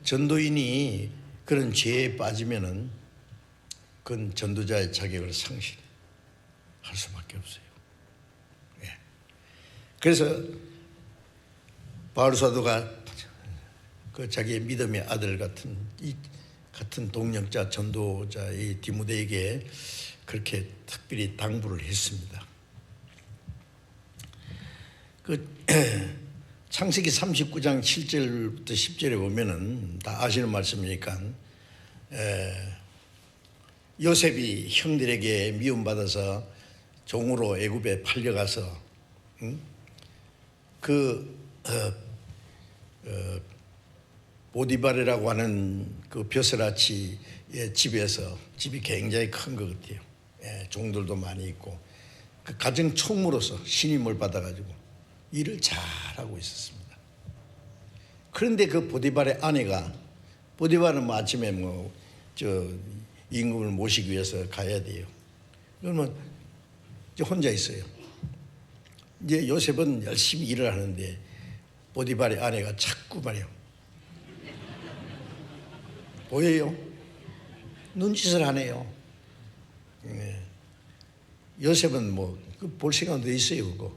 전도인이 그런 죄에 빠지면은 그건 전도자의 자격을 상실할 수밖에 없어요. 그래서 바울 사도가 그 자기의 믿음의 아들 같은 동력자 전도자의 디모데에게 그렇게 특별히 당부를 했습니다. 그 창세기 39장 7절부터 10절에 보면은 다 아시는 말씀이니까 요셉이 형들에게 미움받아서 종으로 애굽에 팔려가서 보디바르라고 하는 그 벼슬아치의 집에서, 집이 굉장히 큰 것 같아요. 종들도 많이 있고 그 가정 총무로서 신임을 받아가지고 일을 잘하고 있었습니다. 그런데 그 보디발의 아내가, 보디발은 뭐 아침에 임금을 모시기 위해서 가야 돼요. 그러면 이제 혼자 있어요. 이제 요셉은 열심히 일을 하는데 보디발의 아내가 자꾸 말이요, 보여요? 눈짓을 하네요. 요셉은 뭐 볼 시간도 있어요, 그거.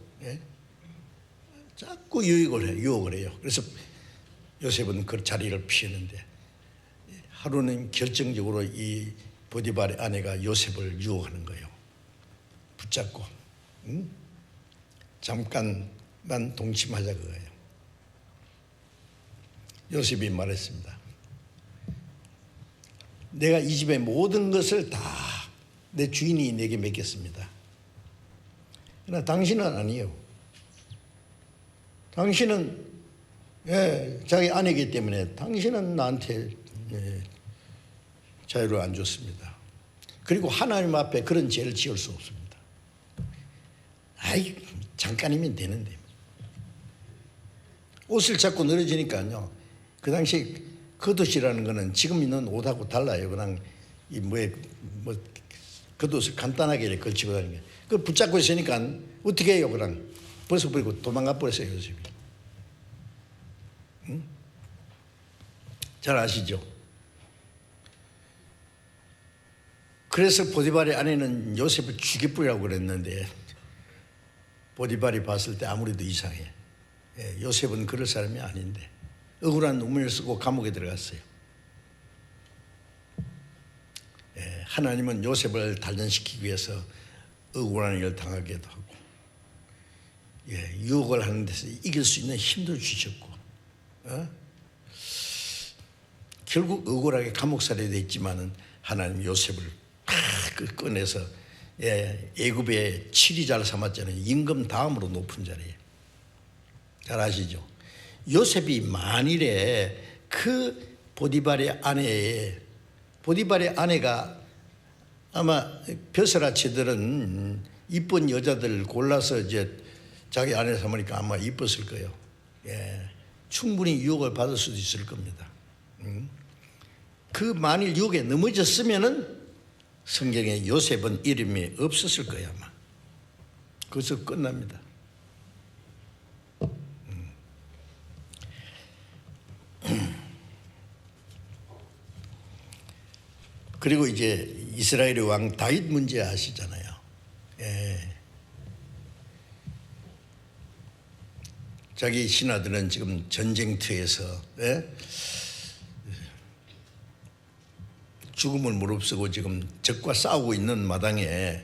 자꾸 유혹을 해요. 그래서 요셉은 그 자리를 피했는데 하루는 결정적으로 이 보디발의 아내가 요셉을 유혹하는 거예요. 붙잡고 잠깐만 동침하자 그거예요. 요셉이 말했습니다. 내가 이 집의 모든 것을 다 내 주인이 내게 맡겼습니다. 그러나 당신은 아니에요. 당신은 자기 아내이기 때문에 당신은 나한테 자유를 안 줬습니다. 그리고 하나님 앞에 그런 죄를 지을 수 없습니다. 아이, 잠깐이면 되는데. 옷을 자꾸 늘어지니까요. 그 당시 겉옷이라는 거는 지금 있는 옷하고 달라요. 그냥 겉옷을 간단하게 걸치고 다니는 게. 그걸 붙잡고 있으니까 어떻게 해요? 그냥 벗어버리고 도망가 버렸어요, 요셉이. 잘 아시죠? 그래서 보디발의 아내는 요셉을 죽여버리라고 그랬는데 보디발이 봤을 때 아무래도 이상해. 요셉은 그럴 사람이 아닌데 억울한 눈물을 쓰고 감옥에 들어갔어요. 하나님은 요셉을 단련시키기 위해서 억울한 일을 당하기도 하고 유혹을 하는 데서 이길 수 있는 힘도 주셨고 결국 억울하게 감옥살이 됐지만은 하나님 요셉을 꺼내서 애굽의 치리자를 삼았잖아요. 임금 다음으로 높은 자리에. 잘 아시죠? 요셉이 만일에 그 보디발의 아내가 아마 벼슬아치들은 이쁜 여자들 골라서 이제 자기 아내 삼으니까 아마 이뻤을 거예요. 충분히 유혹을 받을 수도 있을 겁니다. 그 만일 유혹에 넘어졌으면은 성경에 요셉은 이름이 없었을 거예요, 아마. 거기서 끝납니다. 그리고 이제 이스라엘의 왕 다윗 문제 아시잖아요. 자기 신하들은 지금 전쟁터에서 죽음을 무릅쓰고 지금 적과 싸우고 있는 마당에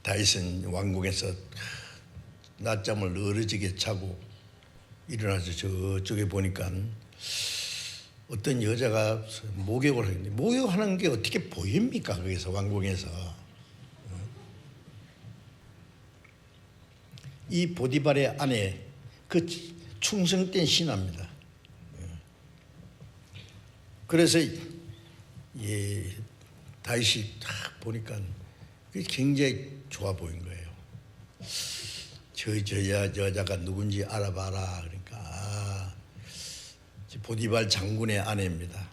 다윗은 왕궁에서 낮잠을 늘어지게 자고 일어나서 저쪽에 보니까 어떤 여자가 목욕을 하는데 목욕하는 게 어떻게 보입니까? 거기서 왕궁에서. 이 보디발의 아내 그 충성된 신하입니다. 그래서 다윗이 딱 보니까 굉장히 좋아 보인 거예요. 저 여자가 누군지 알아봐라. 그러니까 보디발 장군의 아내입니다.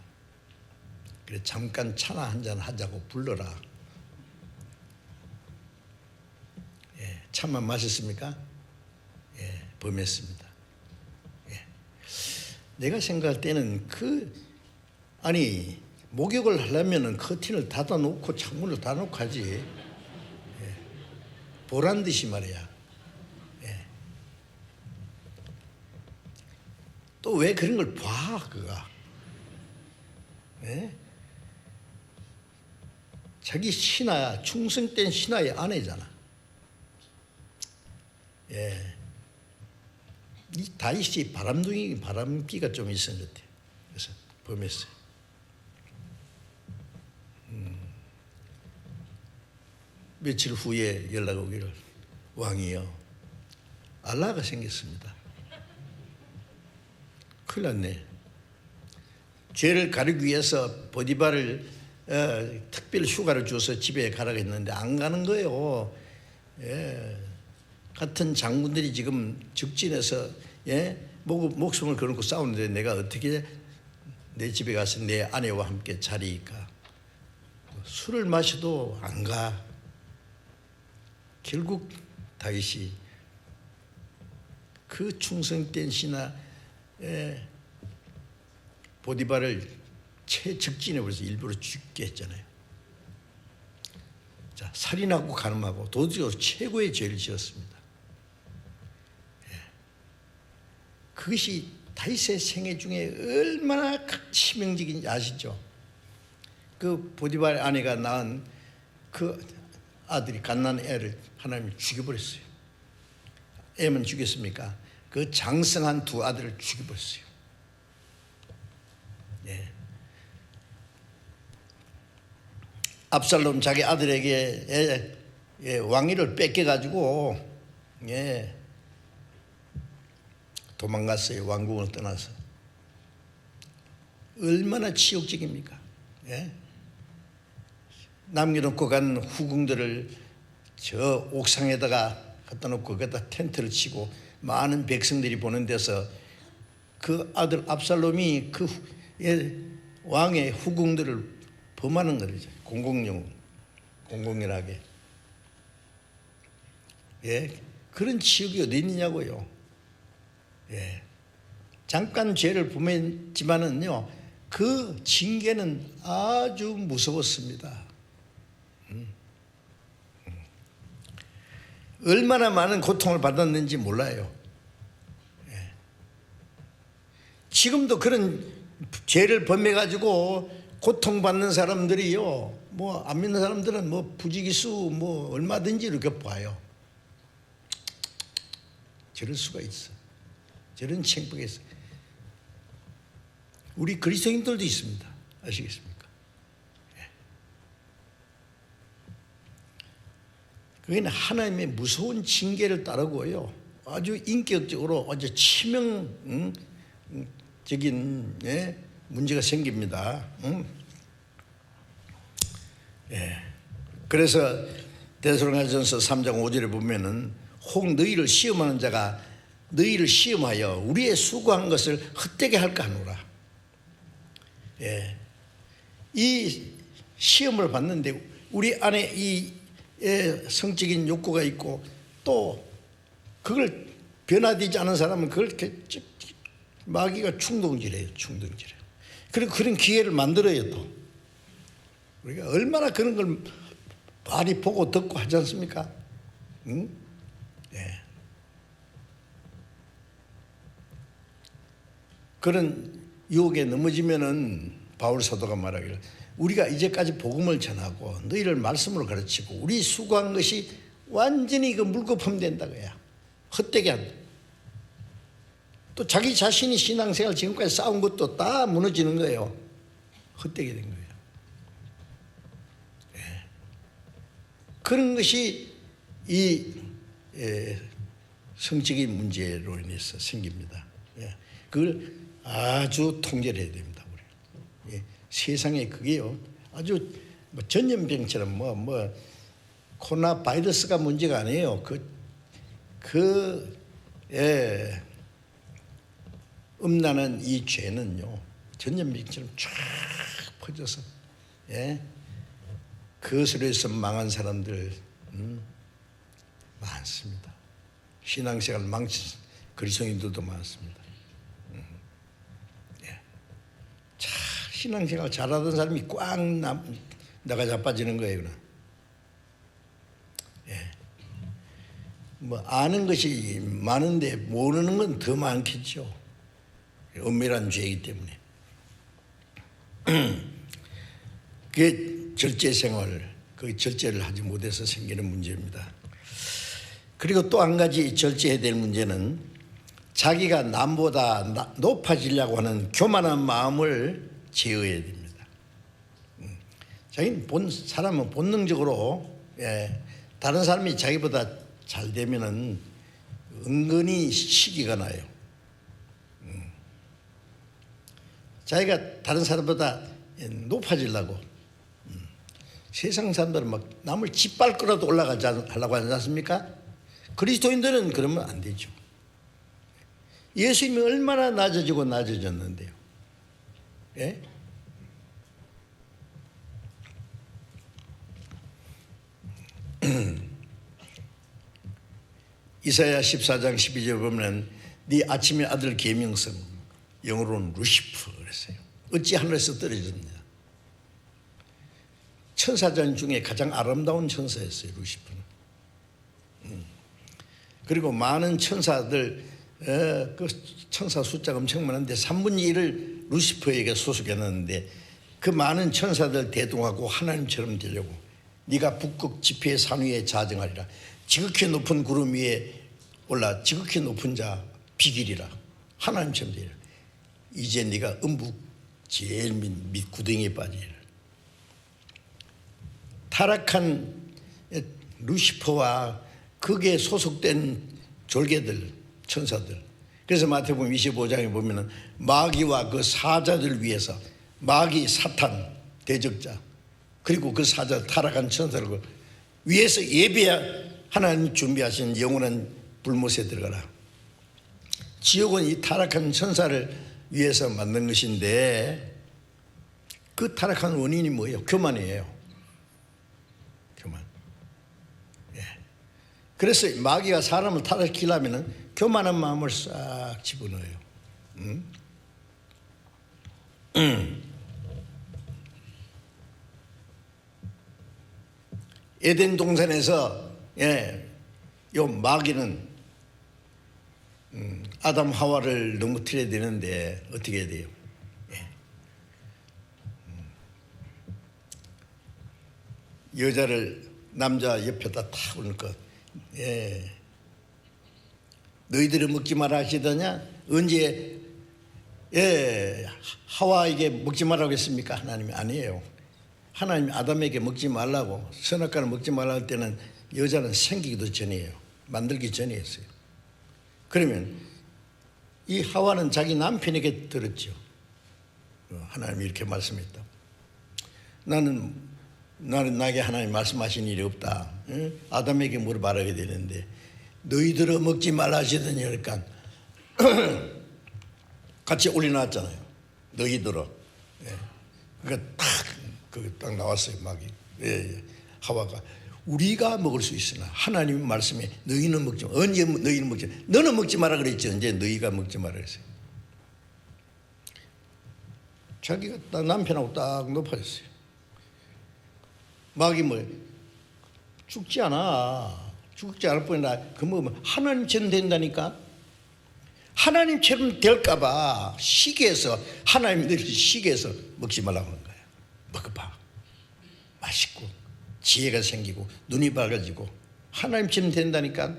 그래 잠깐 차나 한잔 하자고 불러라. 예, 차만 마셨습니까? 예, 범했습니다. 예. 내가 생각할 때는 아니 목욕을 하려면은 커튼을 닫아놓고 창문을 닫아놓고 하지. 예. 보란 듯이 말이야. 예. 또 왜 그런 걸 봐, 그가? 예? 자기 신하, 충성된 신하의 아내잖아. 예. 이 다윗이 바람기가 좀 있었는 것 같아요. 그래서 범했어요. 며칠 후에 연락 오기를, 왕이요, 알라가 생겼습니다. 큰일 났네. 죄를 가리기 위해서 보디발을 특별 휴가를 줘서 집에 가라고 했는데 안 가는 거예요. 예. 같은 장군들이 지금 적진에서 목숨을 걸고 싸우는데 내가 어떻게 내 집에 가서 내 아내와 함께 자리일까? 술을 마셔도 안 가. 결국 다윗이 그 충성된 신하 보디발을 최적진에 벌써 일부러 죽게 했잖아요. 자, 살인하고 간음하고 도저히 최고의 죄를 지었습니다. 그것이 다윗의 생애 중에 얼마나 치명적인지 아시죠? 그 보디발 아내가 낳은 그 아들이 갓난 애를 하나님이 죽여버렸어요. 애만 죽였습니까? 그 장성한 두 아들을 죽여버렸어요. 예. 압살롬 자기 아들에게 왕위를 뺏겨가지고 도망갔어요. 왕궁을 떠나서. 얼마나 치욕적입니까? 예? 남겨놓고 간 후궁들을 저 옥상에다가 갖다 놓고 거기다 텐트를 치고 많은 백성들이 보는 데서 그 아들 압살롬이 그 왕의 후궁들을 범하는 거죠. 공공연하게. 예, 그런 치욕이 어디 있느냐고요. 예, 잠깐 죄를 범했지만은요, 그 징계는 아주 무서웠습니다. 얼마나 많은 고통을 받았는지 몰라요. 예. 지금도 그런 죄를 범해가지고 고통받는 사람들이요, 뭐 안 믿는 사람들은 뭐 부지기수 뭐 얼마든지 이렇게 봐요. 저럴 수가 있어. 저런 창피가 있어. 우리 그리스도인들도 있습니다. 아시겠습니까? 그건 하나님의 무서운 징계를 따르고요, 아주 인격적으로 아주 치명적인 문제가 생깁니다. 그래서 데살로니가전서 3장 5절에 보면은 혹 너희를 시험하는 자가 너희를 시험하여 우리의 수고한 것을 헛되게 할까 하노라. 이 시험을 받는데 우리 안에 이 성적인 욕구가 있고 또 그걸 변화되지 않은 사람은 그걸 마귀가 충동질해요. 그리고 그런 기회를 만들어요. 또 우리가 얼마나 그런 걸 많이 보고 듣고 하지 않습니까? 응? 그런 유혹에 넘어지면은 바울 사도가 말하기를 우리가 이제까지 복음을 전하고 너희를 말씀으로 가르치고 우리 수고한 것이 완전히 그 물거품된다 거야. 헛되게 한다. 또 자기 자신이 신앙생활 지금까지 쌓은 것도 다 무너지는 거예요. 헛되게 된 거예요. 그런 것이 이 성적인 문제로 인해서 생깁니다. 그걸 아주 통제를 해야 됩니다. 우리. 세상에 그게요, 아주 뭐 전염병처럼 코로나 바이러스가 문제가 아니에요. 음란한 이 죄는요, 전염병처럼 쫙 퍼져서 예? 그것으로 해서 망한 사람들 많습니다. 신앙생활 망친 그리스도인들도 많습니다. 예. 신앙생활 잘하던 사람이 꽉 나가 자빠지는 거예요. 예. 뭐 아는 것이 많은데 모르는 건 더 많겠죠. 엄밀한 죄이기 때문에. 그게 절제생활, 그 절제를 하지 못해서 생기는 문제입니다. 그리고 또 한 가지 절제해야 될 문제는 자기가 남보다 높아지려고 하는 교만한 마음을 제어해야 됩니다. 자기는 사람은 본능적으로 다른 사람이 자기보다 잘 되면은 은근히 시기가 나요. 자기가 다른 사람보다 높아지려고 세상 사람들은 막 남을 짓밟고라도 올라가려고 하지 않습니까? 그리스도인들은 그러면 안 되죠. 예수님이 얼마나 낮아지고 낮아졌는데요. 예? 이사야 14장 12절 보면 네 아침의 아들 계명성, 영어로는 루시퍼 그랬어요. 어찌 하늘에서 떨어졌느냐. 천사장 중에 가장 아름다운 천사였어요, 루시퍼는. 그리고 많은 천사들, 그 천사 숫자가 엄청 많은데 3분의 1을 루시퍼에게 소속해놨는데 그 많은 천사들 대동하고 하나님처럼 되려고 네가 북극 지폐의 산 위에 자정하리라. 지극히 높은 구름 위에 올라 지극히 높은 자 비길이라. 하나님처럼 되리라. 이제 네가 음북 제일 밑 구덩이에 빠지리라. 타락한 루시퍼와 거기에 소속된 졸개들, 천사들. 그래서 마태복음 25장에 보면은 마귀와 그 사자들 위해서 마귀, 사탄, 대적자 그리고 그 사자 타락한 천사를 위해서 하나님 준비하신 영원한 불못에 들어가라. 지옥은 이 타락한 천사를 위해서 만든 것인데 그 타락한 원인이 뭐예요? 교만이에요. 교만. 예. 그래서 마귀가 사람을 타락시키려면 교만한 마음을 싹 집어넣어요. 에덴 동산에서 요 마귀는 아담 하와를 넘어뜨려야 되는데 어떻게 해야 돼요? 여자를 남자 옆에다 탁 올리니까 너희들은 먹지 마라 하시더냐? 언제 하와에게 먹지 말라고 했습니까? 하나님이 아니에요. 하나님이 아담에게 먹지 말라고 선악과를 먹지 말라고 할 때는 여자는 생기기도 전이에요. 만들기 전이었어요. 그러면 이 하와는 자기 남편에게 들었죠. 하나님이 이렇게 말씀했다. 나에게 하나님 말씀하신 일이 없다. 아담에게 뭘 말하게 되는데 너희들은 먹지 말라 하시더니 그러니까 같이 올려놨잖아요. 너희들은. 그러니까 딱 나왔어요. 마귀. 하와가 우리가 먹을 수 있으나 하나님 말씀에 너희는 먹지 마. 언제 너희는 먹지 마. 너는 먹지 마라 그랬죠. 이제 너희가 먹지 마라 그랬어요. 자기가 딱 남편하고 딱 높아졌어요. 마귀 죽지 않아. 죽지 않을 뿐이나 그 먹으면 하나님처럼 된다니까. 하나님처럼 될까봐 시기해서 하나님들이 시기해서 먹지 말라고 하는 거야. 먹어봐. 맛있고 지혜가 생기고 눈이 밝아지고 하나님처럼 된다니까.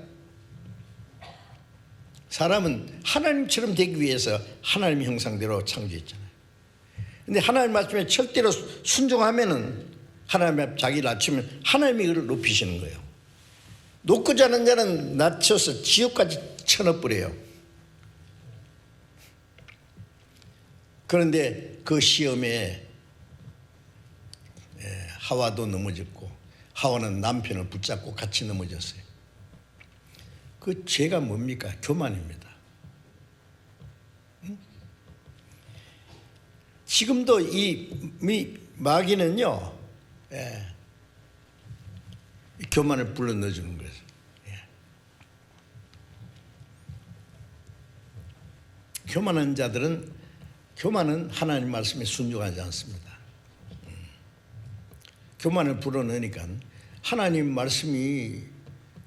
사람은 하나님처럼 되기 위해서 하나님 형상대로 창조했잖아요. 근데 하나님 말씀에 절대로 순종하면은 하나님 자기를 낮추면 하나님이 그를 높이시는 거예요. 높고 자는 자는 낮춰서 지옥까지 쳐넣어버려요. 그런데 그 시험에 하와도 넘어졌고 하와는 남편을 붙잡고 같이 넘어졌어요. 그 죄가 뭡니까? 교만입니다. 지금도 이 마귀는요, 교만을 불러 넣어주는 거예요. 교만한 자들은 교만은 하나님 말씀에 순종하지 않습니다. 교만을 불어넣으니까 하나님 말씀이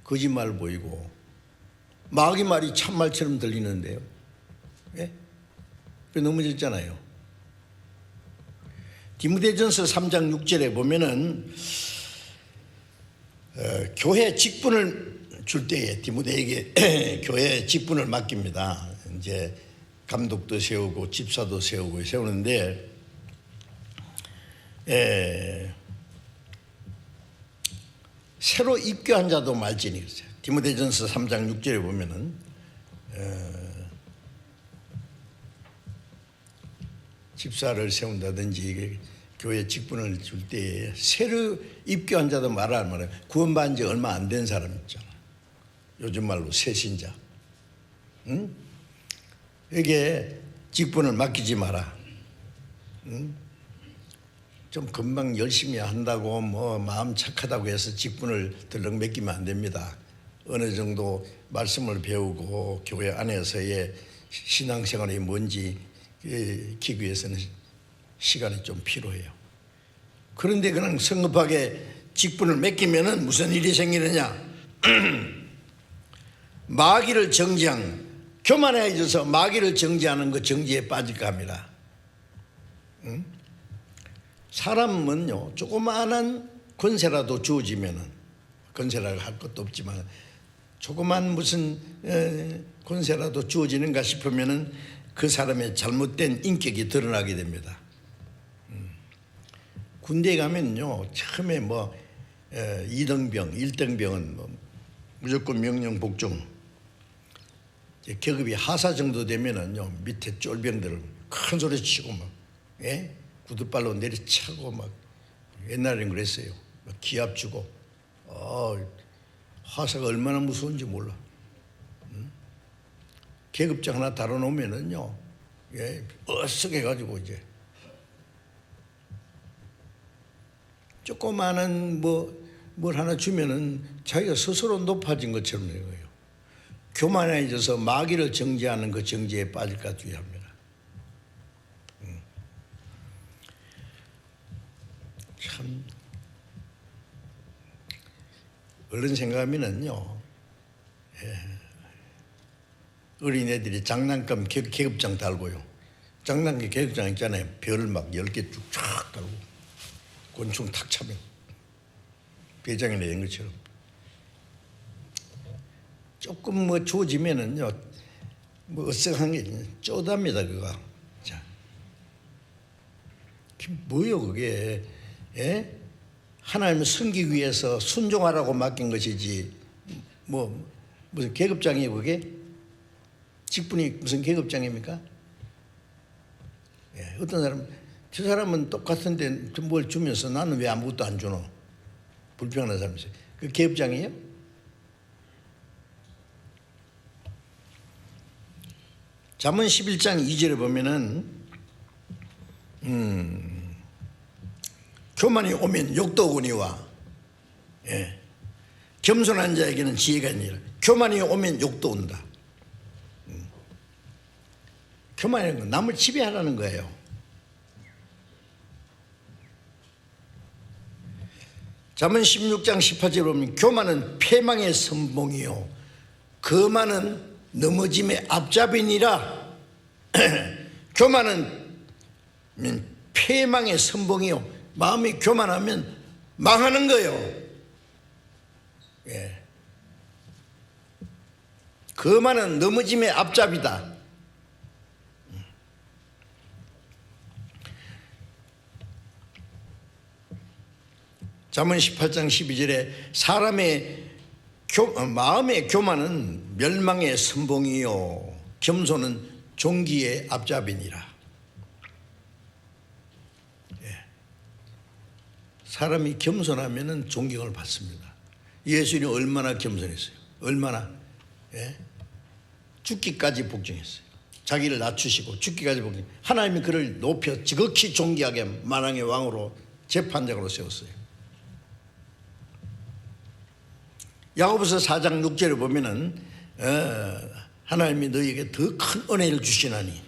거짓말 보이고 마귀 말이 참말처럼 들리는데요. 예? 넘어졌잖아요. 디모데전서 3장 6절에 보면은 교회 직분을 줄 때에 디모데에게 교회 직분을 맡깁니다. 이제 감독도 세우고 집사도 세우는데 새로 입교한 자도 말지니 그랬어요. 디모데전서 3장 6절에 보면은 집사를 세운다든지 교회 직분을 줄 때에 새로 입교한 자도 말하면 구원받은 지 얼마 안 된 사람 있잖아. 요즘 말로 새신자. 응? 여기에 직분을 맡기지 마라. 응? 좀 금방 열심히 한다고 뭐 마음 착하다고 해서 직분을 덜렁 맡기면 안 됩니다. 어느 정도 말씀을 배우고 교회 안에서의 신앙생활이 뭔지 키기 위해서는 시간이 좀 필요해요. 그런데 그냥 성급하게 직분을 맡기면은 무슨 일이 생기느냐? 마귀를 정지한 교만해져서 마귀를 정지하는 그 정지에 빠질까 합니다. 응? 사람은요 조그마한 권세라도 주어지면은 권세라고 할 것도 없지만 조그만 무슨 권세라도 주어지는가 싶으면은 그 사람의 잘못된 인격이 드러나게 됩니다. 군대에 가면요 처음에 뭐 2등병, 1등병은 뭐 무조건 명령 복종. 계급이 하사 정도 되면은요 밑에 쫄병들을 큰 소리 치고 막 구두발로 내리차고 막 옛날에는 그랬어요. 막 기합 주고 하사가 얼마나 무서운지 몰라. 계급장 하나 달아놓으면은요 어썩해가지고 이제 조그마한 뭘 하나 주면은 자기가 스스로 높아진 것처럼 되는 거예요. 교만해져서 마귀를 정죄하는 그 정죄에 빠질까 주의합니다. 참 얼른 생각하면은요 어린애들이 장난감 계급장 달고요. 장난감 계급장 있잖아요. 별 막 10개 쭉 쫙 달고 곤충 탁 차면 배장에 내는 것처럼 조금 뭐 좋아지면은요 뭐 어색한 게 쪼답니다 그거. 자, 뭐요 그게? 하나님을 섬기기 위해서 순종하라고 맡긴 것이지 뭐 무슨 계급장이에요 그게? 직분이 무슨 계급장입니까? 어떤 사람 저 사람은 똑같은데 뭘 주면서 나는 왜 아무것도 안 주노? 불평하는 사람이 있어요. 그 계급장이에요? 잠언 11장 2절에 보면은 교만이 오면 욕도 오거니와 겸손한 자에게는 지혜가 있느니라. 교만이 오면 욕도 온다. 교만이라는 건 남을 지배하라는 거예요. 잠언 16장 18절에 보면 교만은 패망의 선봉이요 거만은 넘어짐의 앞잡이니라. 교만은 패망의 선봉이요 마음이 교만하면 망하는 거예요. 거만은 넘어짐의 앞잡이다. 잠언 18장 12절에 사람의 마음의 교만은 멸망의 선봉이요 겸손은 존귀의 앞잡이니라. 사람이 겸손하면은 존경을 받습니다. 예수님이 얼마나 겸손했어요. 얼마나 죽기까지 복종했어요. 자기를 낮추시고 죽기까지 복종. 하나님이 그를 높여 지극히 존귀하게 만왕의 왕으로 재판장으로 세웠어요. 야고보서 4장 6절에 보면은 하나님이 너희에게 더 큰 은혜를 주시나니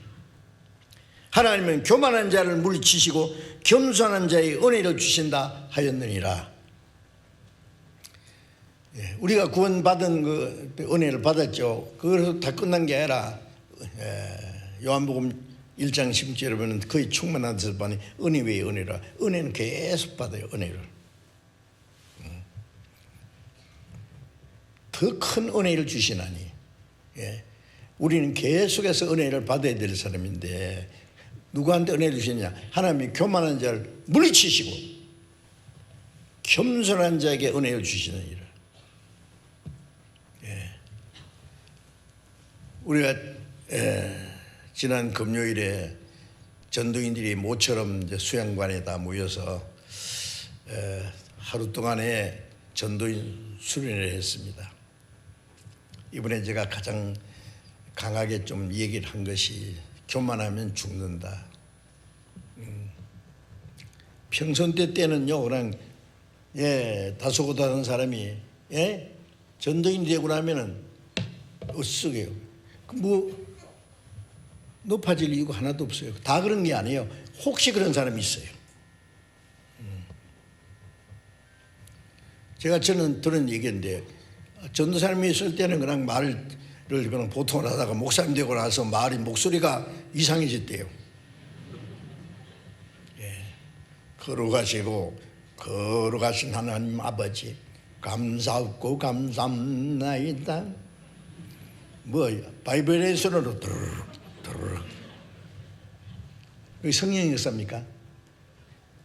하나님은 교만한 자를 물리치시고 겸손한 자의 은혜를 주신다 하였느니라. 우리가 구원받은 그 은혜를 받았죠. 그것으로 다 끝난 게 아니라 요한복음 1장 10절에 보면 거의 충만한 데서 보니 은혜 외에 은혜라. 은혜는 계속 받아요. 은혜를. 더 큰 은혜를 주시나니. 우리는 계속해서 은혜를 받아야 될 사람인데 누구한테 은혜를 주시냐? 하나님이 교만한 자를 물리치시고 겸손한 자에게 은혜를 주시느니라. 우리가 지난 금요일에 전도인들이 모처럼 이제 수양관에 다 모여서 하루 동안에 전도인 수련회를 했습니다. 이번에 제가 가장 강하게 좀 얘기를 한 것이 교만하면 죽는다. 평소 때는요 그냥 다소곳하는 사람이 전도인 되고 나면은 어쓰게요. 뭐 높아질 이유가 하나도 없어요. 다 그런 게 아니에요. 혹시 그런 사람이 있어요. 저는 들은 얘기인데 전도사님이 있을 때는 그냥 말을 그냥 보통을 하다가 목사님 되고 나서 목소리가 이상해졌대요. 걸어가신 하나님 아버지 감사하고 감사합니다. 바이브레이션으로 드르륵. 그게 성령의 역사입니까?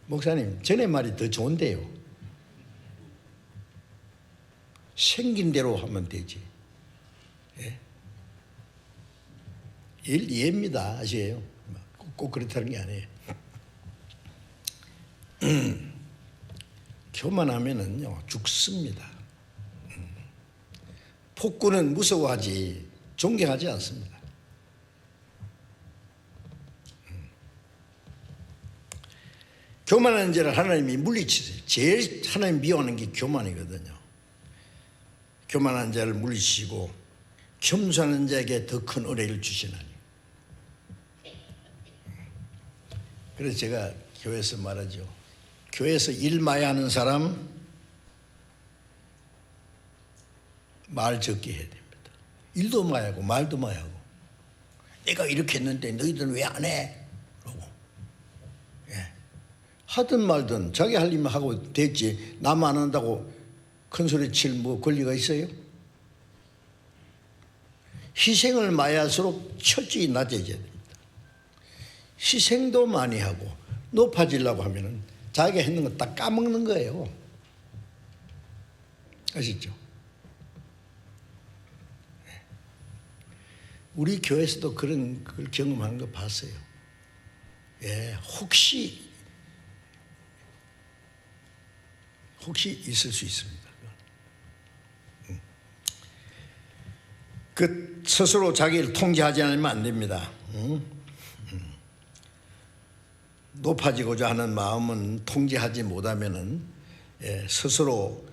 목사님, 전에 말이 더 좋은데요. 생긴 대로 하면 되지. 예입니다. 아시에요? 꼭 그렇다는 게 아니에요. 교만하면은요 죽습니다. 폭군은 무서워하지 존경하지 않습니다. 교만한 자를 하나님이 물리치세요. 제일 하나님 미워하는 게 교만이거든요. 교만한 자를 물리치시고 겸손한 자에게 더 큰 은혜를 주시나니. 그래서 제가 교회에서 말하죠. 교회에서 일 많이 하는 사람 말 적게 해야 됩니다. 일도 많이 하고 말도 많이 하고. 내가 이렇게 했는데 너희들은 왜 안 해? 그러고. 하든 말든 자기 할 일만 하고 됐지. 남 안 한다고 큰 소리 칠 뭐 권리가 있어요? 희생을 많이 할수록 철저히 낮아져야 됩니다. 희생도 많이 하고 높아지려고 하면은 자기가 했는 거 딱 까먹는 거예요. 아시죠? 우리 교회에서도 그런 걸 경험한 거 봤어요. 혹시 있을 수 있습니다. 그 스스로 자기를 통제하지 않으면 안 됩니다. 높아지고자 하는 마음은 통제하지 못하면은 스스로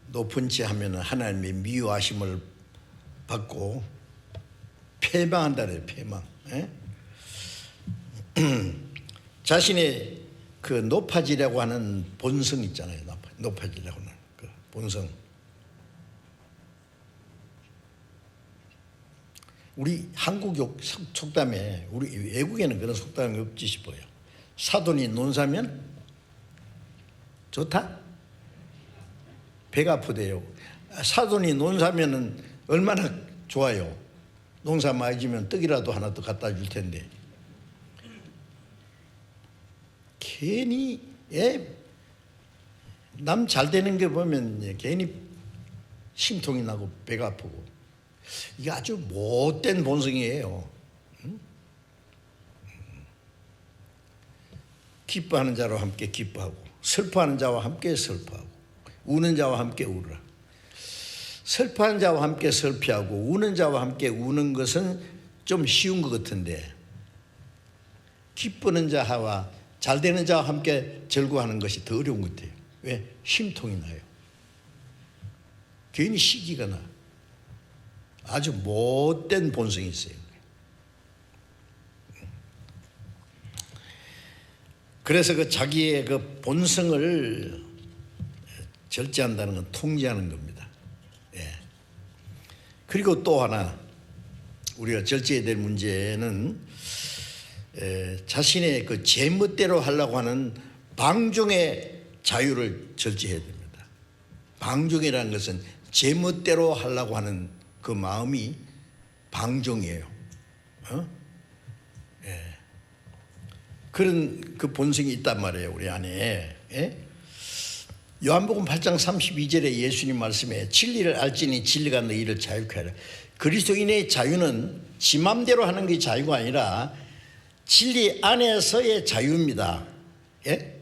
높은 채 하면은 하나님의 미워하심을 받고 패망한다래요. 패망. 자신의 그 높아지려고 하는 본성 있잖아요. 높아지려고 하는 그 본성. 우리 한국 속담에 우리 외국에는 그런 속담이 없지 싶어요. 사돈이 논사면 좋다? 배가 아프대요. 사돈이 논사면은 얼마나 좋아요. 농사 많이 지면 떡이라도 하나 더 갖다 줄 텐데. 괜히 남 잘 되는 게 보면 괜히 심통이 나고 배가 아프고. 이게 아주 못된 본성이에요. 기뻐하는 자와 함께 기뻐하고 슬퍼하는 자와 함께 슬퍼하고 우는 자와 함께 울으라. 슬퍼하는 자와 함께 슬퍼하고 우는 자와 함께 우는 것은 좀 쉬운 것 같은데 기쁘는 자와 잘 되는 자와 함께 절구하는 것이 더 어려운 것 같아요. 왜? 심통이 나요. 괜히 시기가 나. 아주 못된 본성이 있어요. 그래서 그 자기의 그 본성을 절제한다는 건 통제하는 겁니다. 예. 그리고 또 하나 우리가 절제해야 될 문제는 자신의 그 제멋대로 하려고 하는 방종의 자유를 절제해야 됩니다. 방종이라는 것은 제멋대로 하려고 하는 그 마음이 방종이에요. 예. 그런 그 본성이 있단 말이에요, 우리 안에. 예? 요한복음 8장 32절에 예수님 말씀에 진리를 알지니 진리가 너희를 자유케 하라. 그리스도인의 자유는 지 맘대로 하는 게 자유가 아니라 진리 안에서의 자유입니다. 예?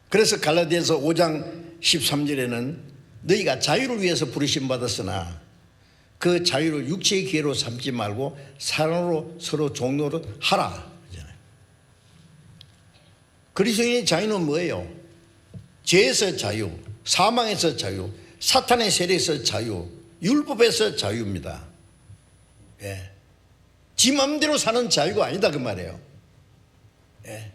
그래서 갈라디아서 5장 13절에는 너희가 자유를 위해서 부르심 받았으나 그 자유를 육체의 기회로 삼지 말고 사랑으로 서로 종로로 하라. 그리스도인의 자유는 뭐예요? 죄에서 자유, 사망에서 자유, 사탄의 세력에서 자유, 율법에서 자유입니다. 예. 지 마음대로 사는 자유가 아니다 그 말이에요. 예.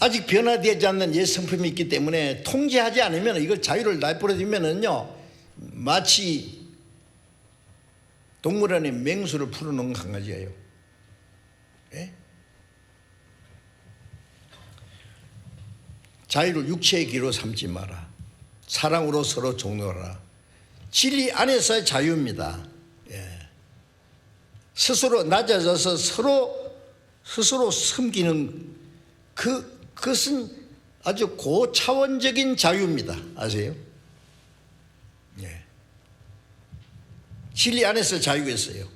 아직 변화되지 않는 옛 성품이 있기 때문에 통제하지 않으면 이걸 자유를 내버려두면은요 마치 동물원에 맹수를 풀어놓은 강아지예요. 예? 자유를 육체의 기로 삼지 마라. 사랑으로 서로 종노하라. 진리 안에서의 자유입니다. 예. 스스로 낮아져서 스스로 섬기는 그것은 아주 고차원적인 자유입니다. 아세요? 예. 진리 안에서 자유가 있어요.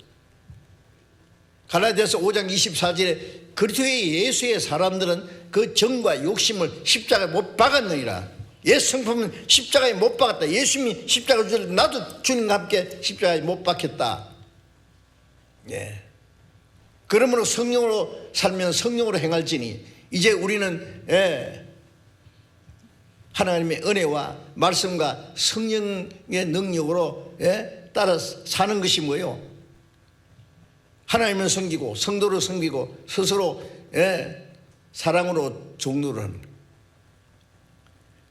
갈라디아서 5장 24절에 그리스도의 예수의 사람들은 그 정과 욕심을 십자가에 못 박았느니라. 옛 성품은 십자가에 못 박았다. 예수님이 십자가를 주려 나도 주님과 함께 십자가에 못 박혔다. 예. 그러므로 성령으로 살면 성령으로 행할지니 이제 우리는 하나님의 은혜와 말씀과 성령의 능력으로 따라 사는 것이 뭐예요? 하나님을 섬기고 성도를 섬기고 스스로 사랑으로 종로를 하는 거예요.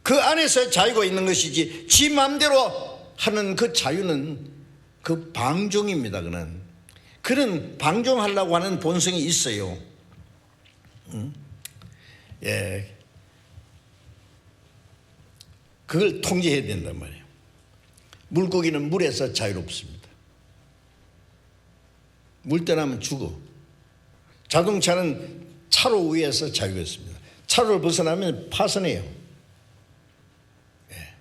그 안에서 자유가 있는 것이지 지 마음대로 하는 그 자유는 그 방종입니다. 그런 방종하려고 하는 본성이 있어요. 예, 그걸 통제해야 된단 말이에요. 물고기는 물에서 자유롭습니다. 물 떠나면 죽어. 자동차는 차로 위에서 자유가 있습니다. 차로를 벗어나면 파손해요. 예.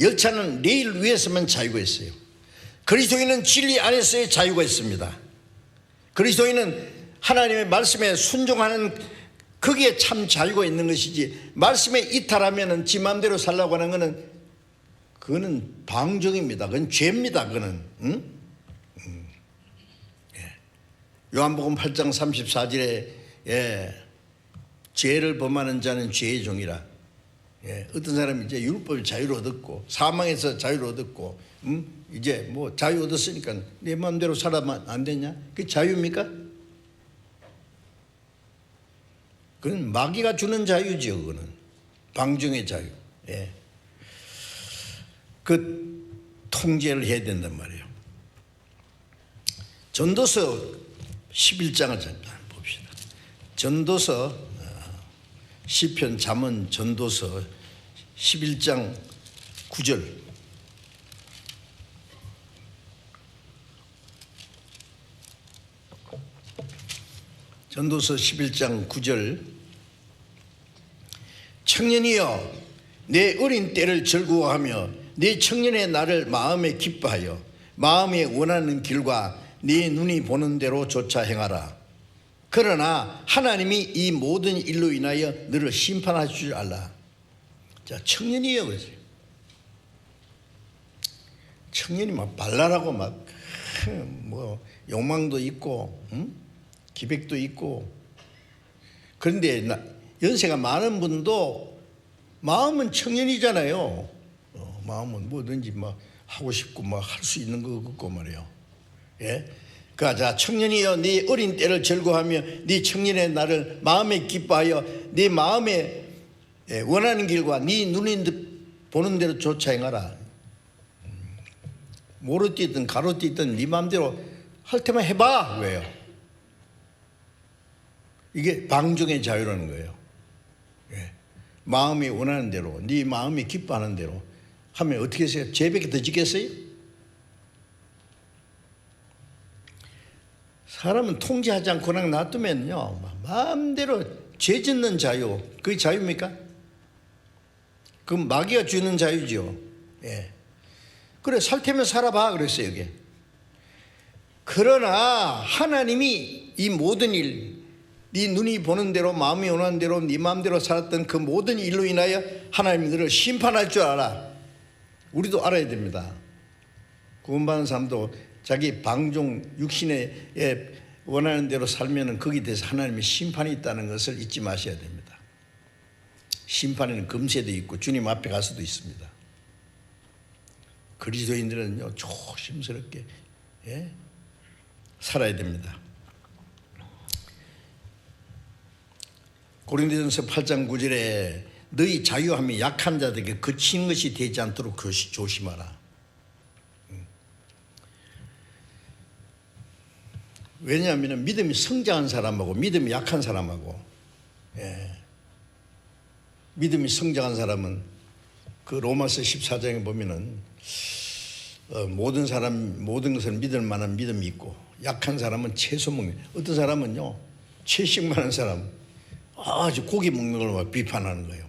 열차는 레일 위에서만 자유가 있어요. 그리스도인은 진리 안에서의 자유가 있습니다. 그리스도인은 하나님의 말씀에 순종하는 거기에 참 자유가 있는 것이지 말씀에 이탈하면 지 마음대로 살라고 하는 것은 그거는 방종입니다. 그건 죄입니다. 그거는. 요한복음 8장 34절에 죄를 범하는 자는 죄의 종이라. 어떤 사람이 이제 율법의 자유를 얻었고 사망에서 자유를 얻었고 이제 뭐 자유 얻었으니까 내 마음대로 살아만 안 되냐? 그게 자유입니까? 그건 마귀가 주는 자유죠. 그거는 방종의 자유. 예. 그 통제를 해야 된단 말이에요. 전도서 11장을 잠깐 봅시다. 전도서 시편 잠언 전도서 11장 9절. 전도서 11장 9절. 청년이여 내 어린 때를 즐거워하며 내 청년의 날을 마음에 기뻐하여 마음에 원하는 길과 네 눈이 보는 대로 조차 행하라. 그러나 하나님이 이 모든 일로 인하여 너를 심판하실 줄 알라. 자, 청년이여 그러세요. 청년이 막 발랄하고 막 뭐 욕망도 있고, 기백도 있고. 그런데 연세가 많은 분도 마음은 청년이잖아요. 마음은 뭐든지 막 하고 싶고 막 할 수 있는 거 같고 말이에요. 예? 자, 청년이여, 네 어린 때를 즐거워하며 네 청년의 날을 마음에 기뻐하여 네 마음에 원하는 길과 네 눈이 보는 대로 쫓아 행하라. 모로 뛰든 가로 뛰든 네 마음대로 할 테면 해봐. 왜요? 이게 방종의 자유라는 거예요. 예. 마음이 원하는 대로, 네 마음이 기뻐하는 대로 하면 어떻게 해서요? 죄밖에 더 짓겠어요? 사람은 통제하지 않고 그냥 놔두면요, 마음대로 죄 짓는 자유, 그게 자유입니까? 그건 마귀가 주는 자유죠. 예. 그래, 살 테면 살아봐 그랬어요, 이게. 그러나 하나님이 이 모든 일, 네 눈이 보는 대로 마음이 원하는 대로 네 마음대로 살았던 그 모든 일로 인하여 하나님이 너를 심판할 줄 알아. 우리도 알아야 됩니다. 구원받은 사람도 자기 방종 육신에 원하는 대로 살면은 거기에 대해서 하나님의 심판이 있다는 것을 잊지 마셔야 됩니다. 심판에는 금세도 있고 주님 앞에 가서도 있습니다. 그리스도인들은요, 조심스럽게 살아야 됩니다. 고린도전서 8장 9절에 너희 자유함이 약한 자들에게 그치는 것이 되지 않도록 조심하라. 왜냐하면 믿음이 성장한 사람하고 믿음이 약한 사람하고, 믿음이 성장한 사람은 그 로마서 14장에 보면은 모든 것을 믿을 만한 믿음이 있고, 약한 사람은 채소 먹는, 어떤 사람은요 채식 많은 사람 아주 고기 먹는 걸 막 비판하는 거예요.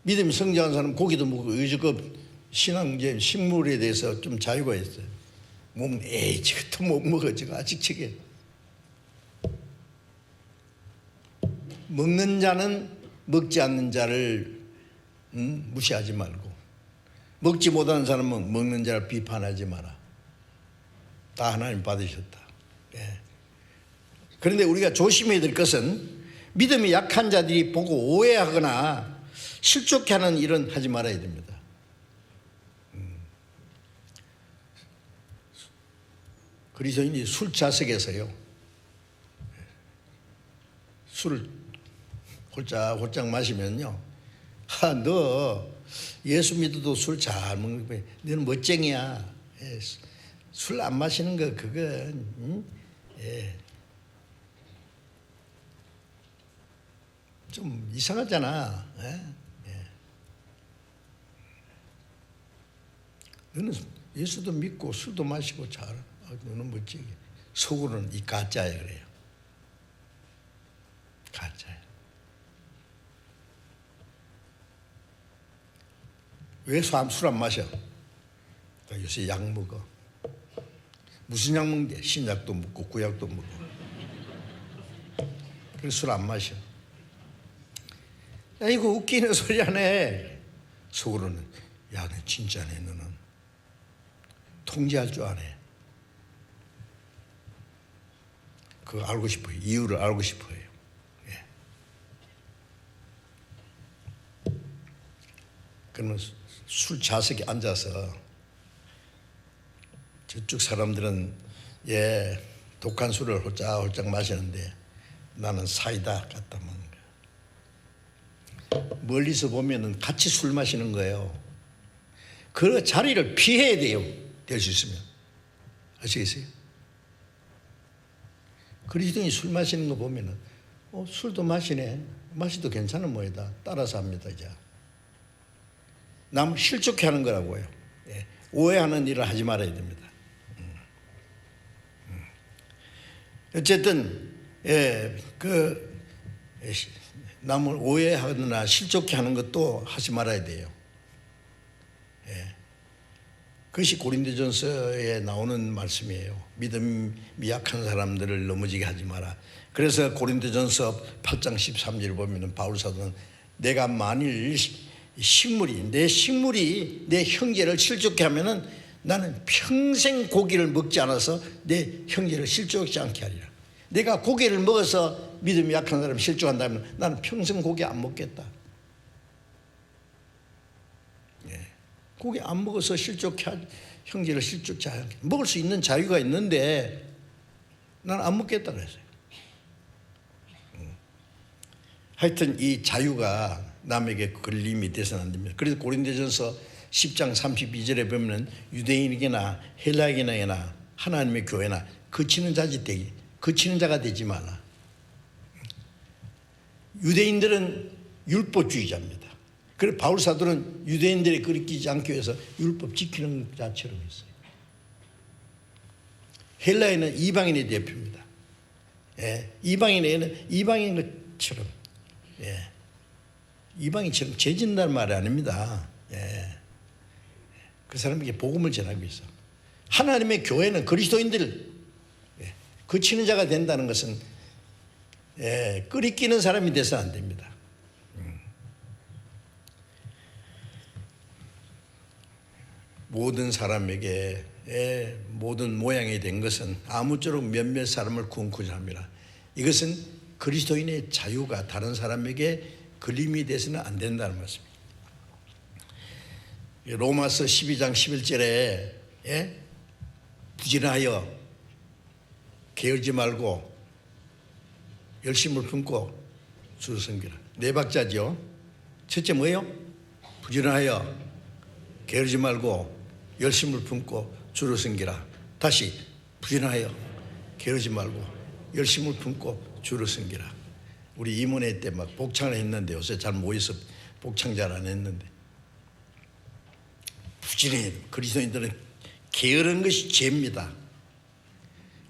믿음이 성장한 사람은 고기도 먹고 의지껏 신앙 이제 식물에 대해서 좀 자유가 있어요. 몸 에이 저것도 못 먹어, 저거 아직 저게. 먹는 자는 먹지 않는 자를 무시하지 말고, 먹지 못하는 사람은 먹는 자를 비판하지 마라. 다 하나님 받으셨다. 그런데 우리가 조심해야 될 것은 믿음이 약한 자들이 보고 오해하거나 실족해 하는 일은 하지 말아야 됩니다. 그리스도인이 술 자석에서요, 술을 홀짝홀짝 마시면요, 너 예수 믿어도 술 잘 먹는 거야. 너는 멋쟁이야. 술 안 마시는 거 그건 좀 이상하잖아. 너는 예수도 믿고 술도 마시고 잘, 너는 멋지게. 속으로는 이 가짜야 그래요. 가짜야. 왜 술 안 마셔? 요새 약 먹어. 무슨 약 먹는데? 신약도 먹고 구약도 먹고. 그래서 술 안 마셔. 야, 이거 웃기는 소리 하네. 속으로는, 야, 너 진짜네, 너는. 통제할 줄 아네. 그거 알고 싶어요. 이유를 알고 싶어요. 그러면 술 좌석에 앉아서 저쪽 사람들은 독한 술을 홀짝홀짝 마시는데 나는 사이다 갖다 먹는 거야. 멀리서 보면은 같이 술 마시는 거예요. 그 자리를 피해야 돼요. 될 수 있으면. 아시겠어요? 그리스도인이 술 마시는 거 보면은 술도 마시네. 마시도 괜찮은 모양이다. 따라서 합니다. 이제. 남 실족해 하는 거라고요. 오해하는 일을 하지 말아야 됩니다. 어쨌든 남을 오해하거나 실족해 하는 것도 하지 말아야 돼요. 그것이 고린도전서에 나오는 말씀이에요. 믿음이 약한 사람들을 넘어지게 하지 마라. 그래서 고린도전서 8장 13절을 보면 바울 사도는 내가 만일 내 식물이 내 형제를 실족해 하면은 나는 평생 고기를 먹지 않아서 내 형제를 실족하지 않게 하리라. 내가 고기를 먹어서 믿음이 약한 사람을 실족한다면 나는 평생 고기 안 먹겠다. 고기 안 먹어서 형제를 실족하지 않게. 먹을 수 있는 자유가 있는데 나는 안 먹겠다 그랬어요. 하여튼 이 자유가 남에게 걸림이 돼서는 안 됩니다. 그래서 고린도전서 10장 32절에 보면 유대인에게나 헬라인에게나 하나님의 교회나 거치는 자가 되지 마라. 유대인들은 율법주의자입니다. 그래서 바울 사도는 유대인들이 그리키지 않기 위해서 율법 지키는 자처럼 했어요. 헬라인은 이방인의 대표입니다. 이방인에게는 이방인 것처럼, 이방인처럼 죄진다는 말이 아닙니다. 그 사람에게 복음을 전하기 위해서. 하나님의 교회는 그리스도인들 거치는 자가 된다는 것은 끓이끼는 사람이 돼서는 안 됩니다. 모든 사람에게 모든 모양이 된 것은 아무쪼록 몇몇 사람을 구원코자 합니다. 이것은 그리스도인의 자유가 다른 사람에게 걸림이 돼서는 안 된다는 말씀입니다. 로마서 12장 11절에 부지런하여 게으르지 말고 열심을 품고 주를 섬기라. 네 박자죠. 첫째 뭐예요? 부지런하여 게으르지 말고 열심을 품고 주를 섬기라. 다시 부지런하여 게으르지 말고 열심을 품고 주를 섬기라. 우리 임원회 때 막 복창을 했는데 요새 잘 모여서 복창 잘 안 했는데 부지런히 그리스도인들은 게으른 것이 죄입니다.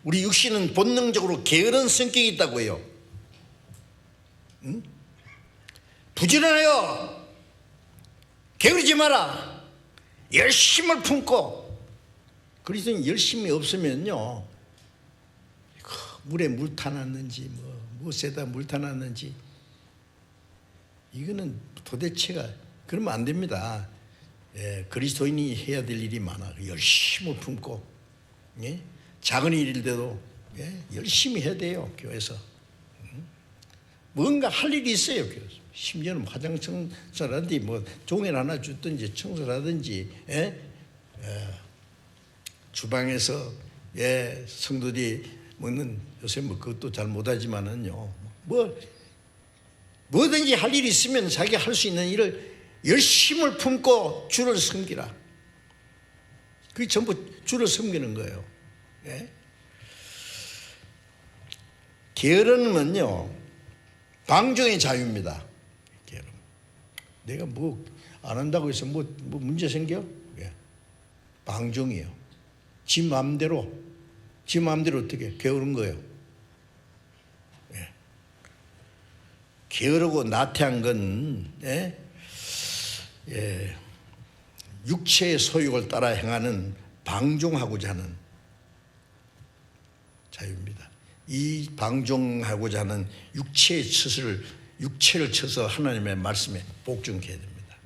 우리 육신은 본능적으로 게으른 성격이 있다고 해요. 부지런하여 게으르지 마라. 열심을 품고. 그리스도인 열심이 없으면요, 물에 물 타놨는지 무엇에다 물 타놨는지 이거는 도대체가 그러면 안 됩니다. 그리스도인이 해야 될 일이 많아. 열심을 품고, 작은 일일대도 열심히 해야 돼요. 교회에서 뭔가 할 일이 있어요. 교회에서. 심지어는 화장 청소라든지 종이를 하나 줬든지 청소를 하든지 주방에서 성도들이 먹는, 요새 그것도 잘 못하지만은요, 뭐든지 할 일이 있으면 자기가 할 수 있는 일을 열심을 품고 주를 섬기라. 그게 전부 주를 섬기는 거예요. 게으름은요 방종의 자유입니다. 게으름. 내가 안 한다고 해서 문제 생겨? 방종이에요. 지 마음대로 어떻게 게으른 거예요. 게으르고 나태한 건 육체의 소욕을 따라 행하는 방종하고자 하는 자유입니다. 이 방종하고자 하는 육체를 쳐서 하나님의 말씀에 복종해야 됩니다.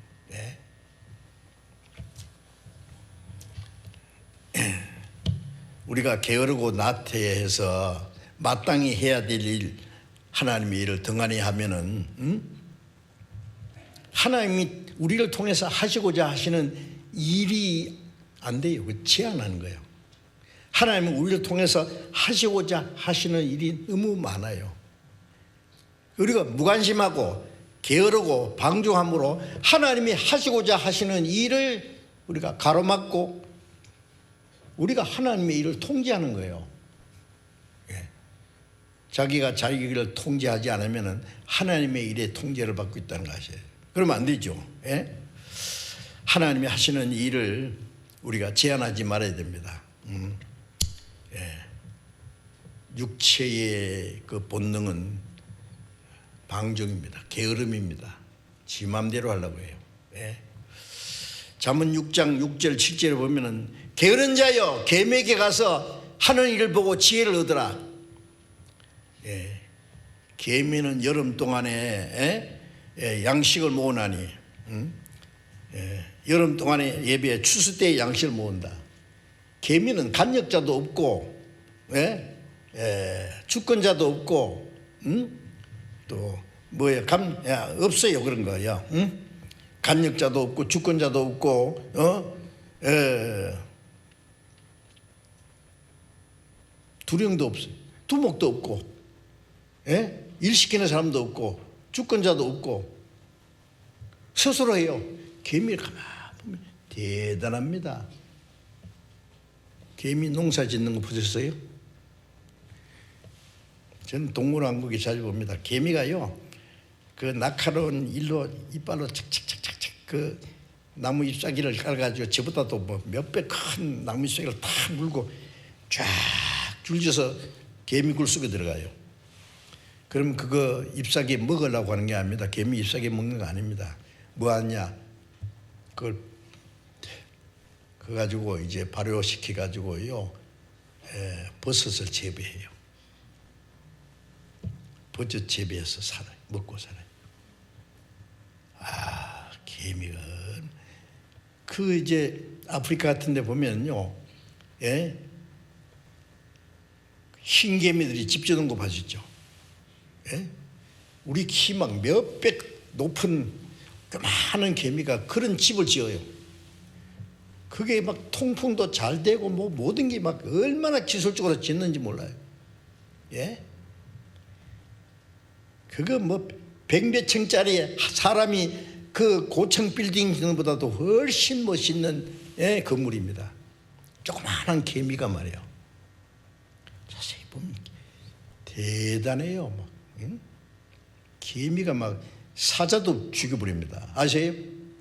우리가 게으르고 나태해서 마땅히 해야 될 일, 하나님의 일을 등한히 하면은 하나님이 우리를 통해서 하시고자 하시는 일이 안 돼요. 제한하는 거예요. 하나님은 우리를 통해서 하시고자 하시는 일이 너무 많아요. 우리가 무관심하고 게으르고 방종함으로 하나님이 하시고자 하시는 일을 우리가 가로막고 우리가 하나님의 일을 통제하는 거예요. 자기가 자기 일을 통제하지 않으면 하나님의 일에 통제를 받고 있다는 것이에요. 그러면 안 되죠. 하나님이 하시는 일을 우리가 제한하지 말아야 됩니다. 육체의 그 본능은 방종입니다. 게으름입니다. 지 맘대로 하려고 해요. 잠언 6장 6절 7절에 보면은 게으른 자여 계매에게 가서 하는 일을 보고 지혜를 얻으라. 계매는 여름 동안에 양식을 모으나니 여름 동안에 예배에 추수 때에 양식을 모은다. 개미는 간역자도 없고, 주권자도 없고, 또 뭐야 없어요 그런 거야. 간역자도 없고 주권자도 없고, 두령도 없어요. 두목도 없고, 일 시키는 사람도 없고, 주권자도 없고, 스스로 해요. 개미를 가만 보면 대단합니다. 개미 농사 짓는 거 보셨어요? 저는 동물왕국에 자주 봅니다. 개미가요, 그 날카로운 일로 이빨로 착착착착착 그 나무 잎사귀를 깔아가지고 저보다도 뭐 몇 배 큰 나무 잎사귀를 탁 물고 쫙 줄져서 개미굴 속에 들어가요. 그럼 그거 잎사귀 먹으려고 하는 게 아닙니다. 개미 잎사귀 먹는 거 아닙니다. 뭐 하냐? 그걸 가지고 이제 발효시켜 가지고요, 버섯을 재배해요. 버섯 재배해서 살아요. 먹고 살아요. 개미가 그 이제 아프리카 같은 데 보면요, 흰 개미들이 집 지는 거 봐주죠. 우리 키 막 몇백 높은 그 많은 개미가 그런 집을 지어요. 그게 막 통풍도 잘 되고 뭐 모든 게 막 얼마나 기술적으로 짓는지 몰라요. 그거 뭐 100몇 층짜리 사람이 그 고층 빌딩 짓는 것보다도 훨씬 멋있는 건물입니다. 조그마한 개미가 말이에요. 자세히 보면 대단해요. 막, 개미가 막 사자도 죽여버립니다. 아세요?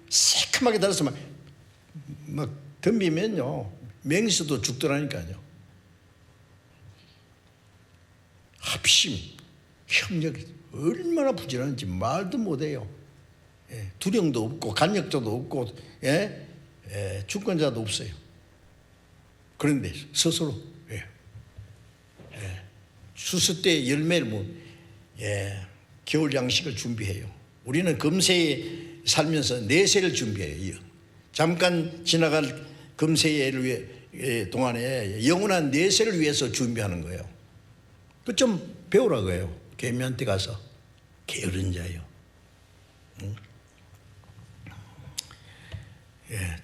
새카맣게 달아서 막 덤비면요, 맹수도 죽더라니까요. 합심, 협력이 얼마나 부지런한지 말도 못해요. 두령도 없고 간역자도 없고, 주권자도 없어요. 그런데 스스로 추수 때 열매를 겨울 양식을 준비해요. 우리는 금세에 살면서 내세를 준비해요. 잠깐 지나갈 금세의 동안에 영원한 내세를 위해서 준비하는 거예요. 그 좀 배우라고 해요. 개미한테 가서. 게으른 자예요.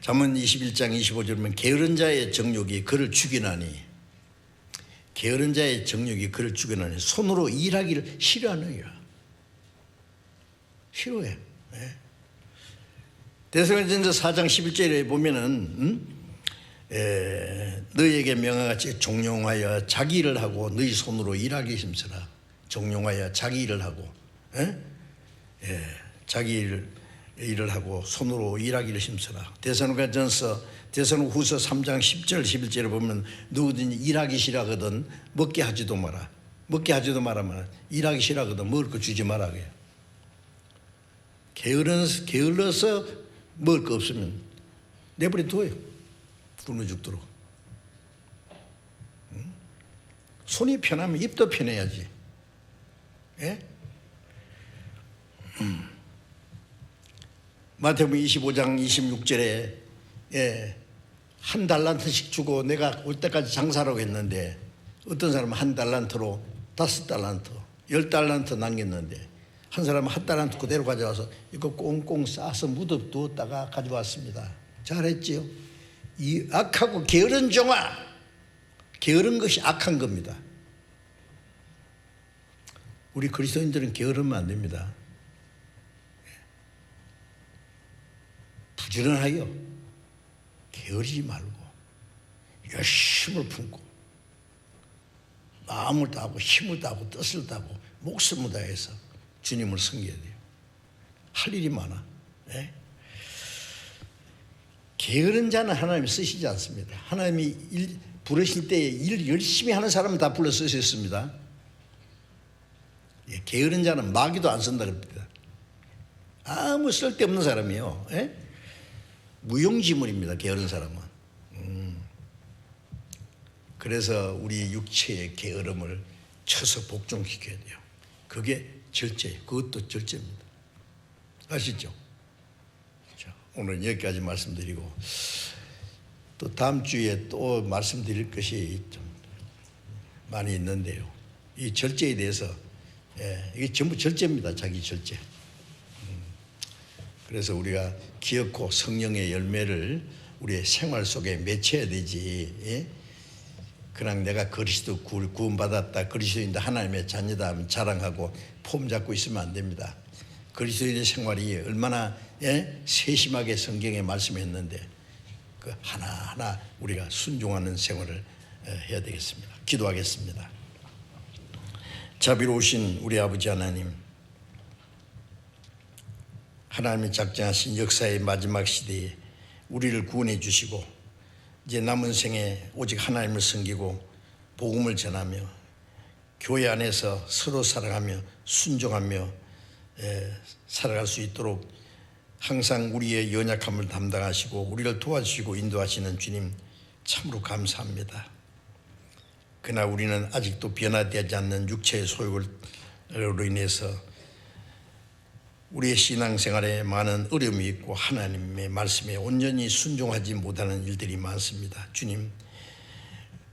잠언 21장 25절 보면 게으른 자의 정욕이 그를 죽이나니, 게으른 자의 정욕이 그를 죽이나니 손으로 일하기를 싫어하느니라. 싫어해. 데살로니가전서 4장 11절에 보면은 너희에게 명하같이 종용하여 자기 일을 하고 너희 손으로 일하기 힘쓰라. 종용하여 자기 일을 하고, 자기 일을 하고 손으로 일하기를 힘쓰라. 데살로니가전서 데살로니가후서 3장 10절 11절에 보면 누구든지 일하기 싫어하거든 먹게 하지도 마라. 먹게 하지도 마라. 일하기 싫어하거든 먹을 거 주지 마라. 게을러서 먹을 거 없으면 내버려 둬요. 굶어 죽도록. 손이 편하면 입도 편해야지. 마태복음 25장 26절에 한 달란트씩 주고 내가 올 때까지 장사라고 했는데 어떤 사람은 한 달란트로 5달란트, 10달란트 남겼는데 한 사람은 한 달란트 그대로 가져와서 이거 꽁꽁 싸서 묻어두었다가 가져왔습니다. 잘했지요? 이 악하고 게으른 종아, 게으른 것이 악한 겁니다. 우리 그리스도인들은 게으르면 안 됩니다. 부지런하여 게으르지 말고 열심을 품고 마음을 다하고 힘을 다하고 뜻을 다하고 목숨을 다해서 주님을 섬겨야 돼요. 할 일이 많아. 게으른 자는 하나님이 쓰시지 않습니다. 하나님이 부르실 때 일 열심히 하는 사람은 다 불러 쓰셨습니다. 게으른 자는 마귀도 안 쓴다 그럽니다. 아무 쓸데없는 사람이요. 무용지물입니다. 게으른 사람은. 그래서 우리 육체의 게으름을 쳐서 복종시켜야 돼요. 그게 절제예요. 그것도 절제입니다. 아시죠? 자, 오늘 여기까지 말씀드리고 또 다음 주에 또 말씀드릴 것이 좀 많이 있는데요. 이 절제에 대해서 이게 전부 절제입니다. 자기 절제. 그래서 우리가 기어코 성령의 열매를 우리의 생활 속에 맺혀야 되지. 그냥 내가 그리스도 구원받았다, 그리스도인다, 하나님의 자녀다 하면 자랑하고 폼 잡고 있으면 안 됩니다. 그리스도인의 생활이 얼마나 세심하게 성경에 말씀했는데 그 하나하나 우리가 순종하는 생활을 해야 되겠습니다. 기도하겠습니다. 자비로우신 우리 아버지 하나님, 하나님의 작정하신 역사의 마지막 시대에 우리를 구원해 주시고 이제 남은 생에 오직 하나님을 섬기고 복음을 전하며 교회 안에서 서로 사랑하며 순종하며 살아갈 수 있도록 항상 우리의 연약함을 담당하시고 우리를 도와주시고 인도하시는 주님 참으로 감사합니다. 그러나 우리는 아직도 변화되지 않는 육체의 소욕으로 인해서 우리의 신앙생활에 많은 어려움이 있고 하나님의 말씀에 온전히 순종하지 못하는 일들이 많습니다. 주님,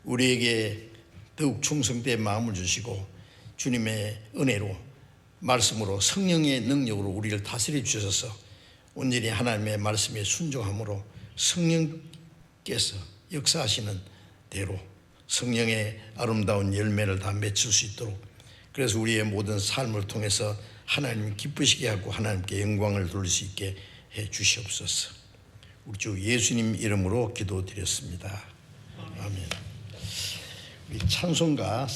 우리에게 더욱 충성된 마음을 주시고 주님의 은혜로 말씀으로 성령의 능력으로 우리를 다스려 주셔서 온전히 하나님의 말씀에 순종함으로 성령께서 역사하시는 대로 성령의 아름다운 열매를 다 맺을 수 있도록, 그래서 우리의 모든 삶을 통해서 하나님 기쁘시게 하고 하나님께 영광을 돌릴 수 있게 해 주시옵소서. 우리 주 예수님 이름으로 기도드렸습니다. 아멘. 우리 찬송가